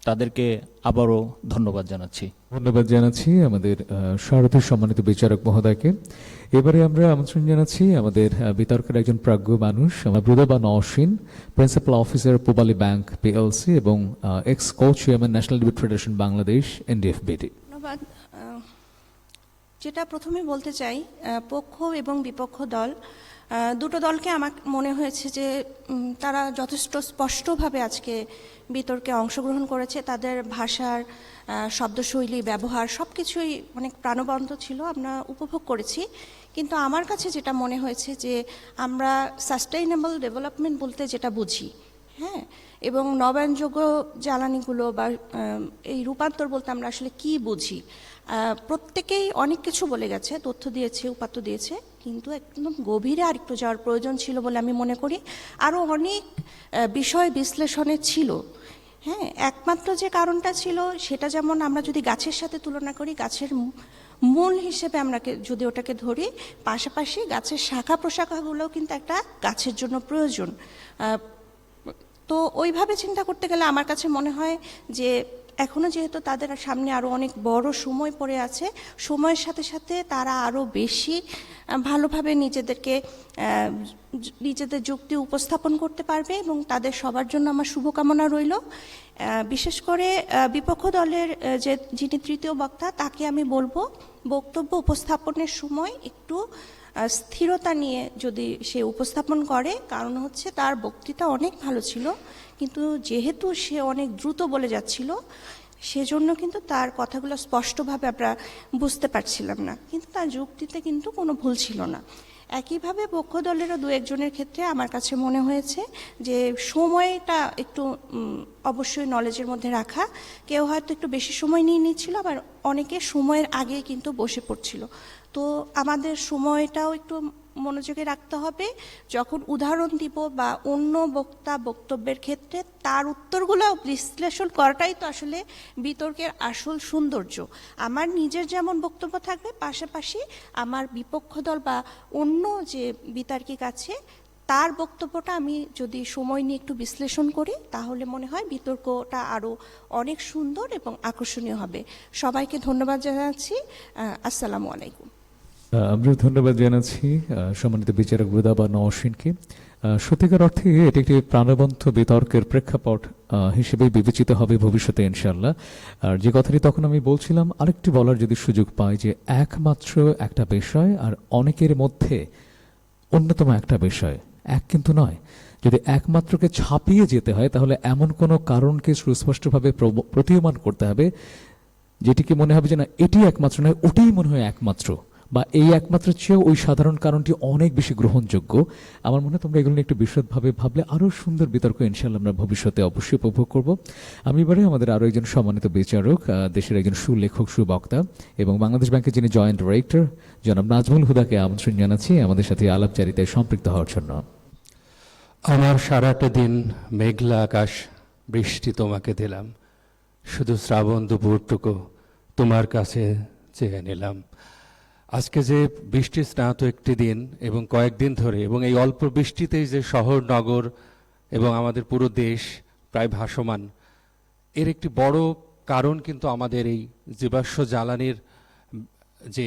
তাদেরকে আবারও ধন্যবাদ জানাচ্ছি। ধন্যবাদ জানাচ্ছি আমাদের সারথী সম্মানিত বিচারক মহোদয়কে। এবারে আমরা আমন্ত্রণ জানাচ্ছি আমাদের বিতর্কের একজন প্রাজ্ঞ মানুষ, Rudaba Naushin, principal officer Pubali bank PLC এবং ex co chairman national debate federation Bangladesh NDFBD. ধন্যবাদ। যেটা প্রথমে বলতে চাই, পক্ষ এবং বিপক্ষ দল দুটো দলকে আমার মনে হয়েছে যে তারা যথেষ্ট স্পষ্টভাবে আজকে বিতর্কে অংশগ্রহণ করেছে। তাদের ভাষার শব্দশৈলী, ব্যবহার সব কিছুই অনেক প্রাণবন্ত ছিল, আমরা উপভোগ করেছি। কিন্তু আমার কাছে যেটা মনে হয়েছে যে আমরা সাস্টেইনেবল ডেভেলপমেন্ট বলতে যেটা বুঝি, হ্যাঁ, এবং নবায়নযোগ্য জ্বালানিগুলো বা এই রূপান্তর বলতে আমরা আসলে কি বুঝি, প্রত্যেকেই অনেক কিছু বলে গেছে, তথ্য দিয়েছে, উপাত্ত দিয়েছে, কিন্তু একদম গভীরে আরেকটু যাওয়ার প্রয়োজন ছিল বলে আমি মনে করি। আরও অনেক বিষয় বিশ্লেষণে ছিল। হ্যাঁ, একমাত্র যে কারণটা ছিল সেটা, যেমন আমরা যদি গাছের সাথে তুলনা করি, গাছের মূল হিসেবে আমরা যদি ওটাকে ধরি, পাশাপাশি গাছের শাখা প্রশাখাগুলোও কিন্তু একটা গাছের জন্য প্রয়োজন। তো ওইভাবে চিন্তা করতে গেলে আমার কাছে মনে হয় যে এখনও যেহেতু তাদের সামনে আরও অনেক বড় সময় পড়ে আছে, সময়ের সাথে সাথে তারা আরও বেশি ভালোভাবে নিজেদের যুক্তি উপস্থাপন করতে পারবে এবং তাদের সবার জন্য আমার শুভকামনা রইল। বিশেষ করে বিপক্ষ দলের যিনি তৃতীয় বক্তা, তাকে আমি বলবো বক্তব্য উপস্থাপনের সময় একটু স্থিরতা নিয়ে যদি সে উপস্থাপন করে। কারণ হচ্ছে তার বক্তৃতা অনেক ভালো ছিল, কিন্তু যেহেতু সে অনেক দ্রুত বলে যাচ্ছিল সেজন্য কিন্তু তার কথাগুলো স্পষ্টভাবে আমরা বুঝতে পারছিলাম না, কিন্তু তার যুক্তিতে কিন্তু কোনো ভুল ছিল না। একইভাবে পক্ষ দলেরও দু একজনের ক্ষেত্রে আমার কাছে মনে হয়েছে যে সময়টা একটু অবশ্যই নলেজের মধ্যে রাখা, কেউ হয়তো একটু বেশি সময় নিয়ে নিচ্ছিল, আবার অনেকে সময়ের আগে কিন্তু বসে পড়ছিল। তো আমাদের সময়টাও একটু মনোযোগে রাখতে হবে। যখন উদাহরণ দিব বা অন্য বক্তব্যের ক্ষেত্রে তার উত্তরগুলো বিশ্লেষণ করাটাই তো আসলে বিতর্কের আসল সৌন্দর্য। আমার নিজের যেমন বক্তব্য থাকবে, পাশাপাশি আমার বিপক্ষ দল বা অন্য যে বিতার্কিক আছে তার বক্তব্যটা আমি যদি সময় নিয়ে একটু বিশ্লেষণ করি, তাহলে মনে হয় বিতর্কটা আরও অনেক সুন্দর এবং আকর্ষণীয় হবে। সবাইকে ধন্যবাদ জানাচ্ছি। আসসালামু আলাইকুম। আমরা ধন্যবাদ জানাচ্ছি সম্মানিত বিচারক রুদাবা নওশিনকে। সত্যিকার অর্থে এটি একটি প্রাণবন্ত বিতর্কের প্রেক্ষাপট হিসেবে বিবেচিত হবে ভবিষ্যতে ইনশাআল্লাহ। আর যে কথাটি তখন আমি বলছিলাম, আরেকটি বলার যদি সুযোগ পাই, যে একমাত্র একটা বিষয় আর অনেকের মধ্যে অন্যতম একটা বিষয়, এক কিন্তু নয়। যদি একমাত্রকে ছাপিয়ে যেতে হয় তাহলে এমন কোনো কারণকে সুস্পষ্টভাবে প্রতীয়মান করতে হবে যেটিকে মনে হবে যে না এটি একমাত্র নয়, ওটাই মনে হয় একমাত্র, বা এই একমাত্র চেয়েও ওই সাধারণ কারণটি অনেক বেশি গ্রহণযোগ্য। আমার মনে হয় তোমরা এগুলো নিয়ে একটু বিশদভাবে ভাবলে আরও সুন্দর বিতর্ক ইনশাআল্লাহ আমরা ভবিষ্যতে অবশ্যই উপভোগ করব। আমি এবারে আমাদের আরও একজন সম্মানিত বিচারক, দেশের একজন সুলেখক, সুবক্তা এবং বাংলাদেশ ব্যাংকের যিনি জয়েন্ট ডিরেক্টর জনাব নাজমুল হুদাকে আমন্ত্রণ জানাচ্ছি আমাদের সাথে আলাপচারিতায় সম্পৃক্ত হওয়ার জন্য। আমার সারাটা দিন মেঘলা আকাশ, বৃষ্টি তোমাকে দিলাম, শুধু শ্রাবণ দুপুরটুকু তোমার কাছে চেয়ে নিলাম। আজকে যে বৃষ্টি স্নাত একটি দিন এবং কয়েকদিন ধরে, এবং এই অল্প বৃষ্টিতেই যে শহর নগর এবং আমাদের পুরো দেশ প্রায় ভাসমান, এর একটি বড় কারণ কিন্তু আমাদের এই জীবাশ্ম জ্বালানির যে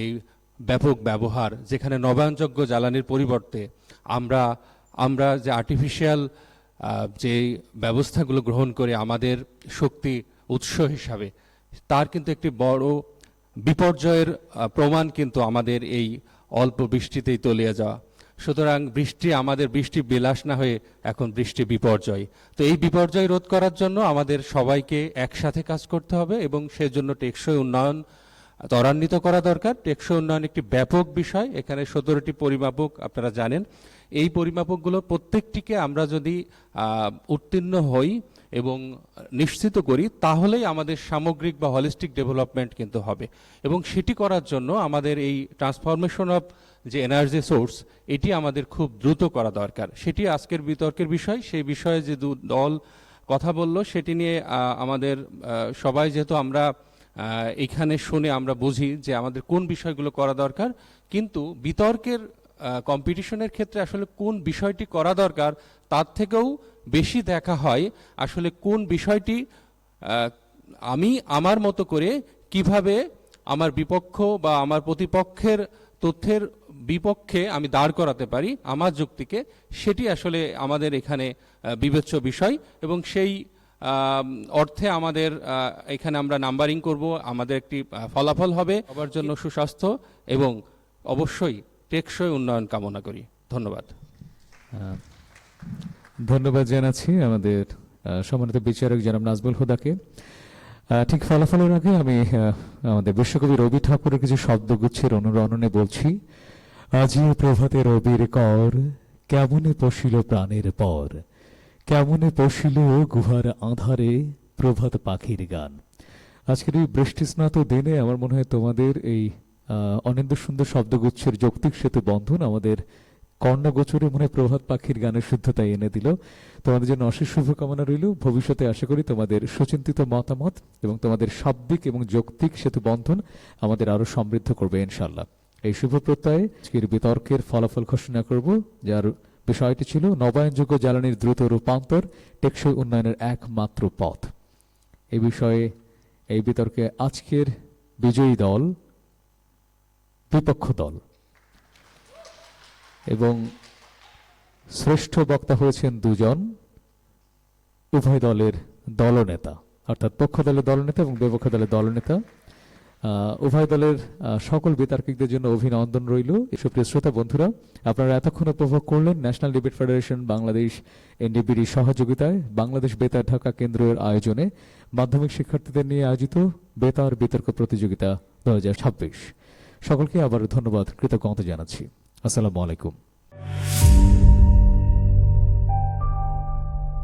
ব্যাপক ব্যবহার, যেখানে নবায়নযোগ্য জ্বালানির পরিবর্তে আমরা আমরা যে আর্টিফিশিয়াল যে ব্যবস্থাগুলো গ্রহণ করে আমাদের শক্তি উৎস হিসাবে, তার কিন্তু একটি বড় বিপর্যয়ের প্রমাণ কিন্তু আমাদের এই অল্প বৃষ্টিতেই তলিয়ে যাওয়া। সুতরাং আমাদের বৃষ্টি বিলাস না হয়ে এখন বৃষ্টি বিপর্যয়। তো এই বিপর্যয় রোধ করার জন্য আমাদের সবাইকে একসাথে কাজ করতে হবে এবং সেজন্য টেকসই উন্নয়ন ত্বরান্বিত করা দরকার। টেকসই উন্নয়ন একটি ব্যাপক বিষয়। এখানে 17টি পরিমাপক আপনারা জানেন। এই পরিমাপকগুলো প্রত্যেকটিকে আমরা যদি উত্তীর্ণ হই এবং নিশ্চিত করি, তাহলেই আমাদের সামগ্রিক বা হলিস্টিক ডেভেলপমেন্ট কিন্তু হবে। এবং সেটি করার জন্য আমাদের এই ট্রান্সফরমেশন অফ যে এনার্জি সোর্স, এটি আমাদের খুব দ্রুত করা দরকার। সেটি আজকের বিতর্কের বিষয়। সেই বিষয়ে যে দল কথা বলল, সেটি নিয়ে আমাদের সবাই, যেহেতু আমরা এখানে শুনে আমরা বুঝি যে আমাদের কোন বিষয়গুলো করা দরকার, কিন্তু বিতর্কের কম্পিটিশনের ক্ষেত্রে আসলে কোন বিষয়টি করা দরকার তার থেকেও বেশি দেখা হয় আসলে কোন বিষয়টি আমি আমার মতো করে কিভাবে আমার বিপক্ষ বা আমার প্রতিপক্ষের তথ্যের বিপক্ষে আমি দাঁড় করাতে পারি আমার যুক্তিকে, সেটি আসলে আমাদের এখানে বিবেচ্য বিষয়। এবং সেই অর্থে আমাদের এখানে আমরা নাম্বারিং করব, আমাদের একটি ফলাফল হবে। সবার জন্য সুস্বাস্থ্য এবং অবশ্যই টেকসই উন্নয়ন কামনা করি। ধন্যবাদ। ধন্যবাদ জানাচ্ছি আমাদের সম্মানিত বিচারক জনাব নাজমুল হুদাকে। ঠিক ফলাফলের আগে আমি আমাদের বিশ্বকবি রবি ঠাকুরের কিছু শব্দগুচ্ছের অনুরণনে বলছি। আজি প্রভাতে রবির কর, কেমনে পশিল প্রাণের পর, কেমনে পশিল গুহার আধারে প্রভাত পাখির গান। আজকের এই বৃষ্টিস্নাত দিনে আমার মনে হয় তোমাদের এই অনিন্দ সুন্দর শব্দগুচ্ছের যৌক্তিক সেতু বন্ধন আমাদের কর্ণগোচরে মনে হয় প্রভাত পাখির গানের শুদ্ধতা এনে দিল। তোমাদের জন্য অশেষ শুভকামনা রইল। ভবিষ্যতে আশা করি তোমাদের সুচিন্তিত মতামত এবং তোমাদের শাব্দিক এবং যৌক্তিক সেতু বন্ধন আমাদের আরো সমৃদ্ধ করবে ইনশাল্লাহ। এই শুভ প্রত্যয়ে আজকের বিতর্কের ফলাফল ঘোষণা করব, যার বিষয়টি ছিল নবায়নযোগ্য জ্বালানির দ্রুত রূপান্তর টেকসই উন্নয়নের একমাত্র পথ। এই বিষয়ে এই বিতর্কে আজকের বিজয়ী দল বিপক্ষ দল, এবং শ্রেষ্ঠ বক্তা হয়েছেন দুজন, উভয় দলের দলনেতা, অর্থাৎ পক্ষ দলের দলনেতা এবং বিপক্ষ দলের দলনেতা। উভয় দলের সকল বিতার্কিকদের জন্য অভিনন্দন রইল। সুপ্রিয় শ্রোতা বন্ধুরা, আপনারা এতক্ষণ উপভোগ করলেন ন্যাশনাল ডিবেট ফেডারেশন বাংলাদেশ এনডিবির সহযোগিতায় বাংলাদেশ বেতার ঢাকা কেন্দ্রের আয়োজনে মাধ্যমিক শিক্ষার্থীদের নিয়ে আয়োজিত বেতার বিতর্ক প্রতিযোগিতা 2026। সকলকে আবার ধন্যবাদ, কৃতজ্ঞতা জানাচ্ছি। আসসালামু আলাইকুম।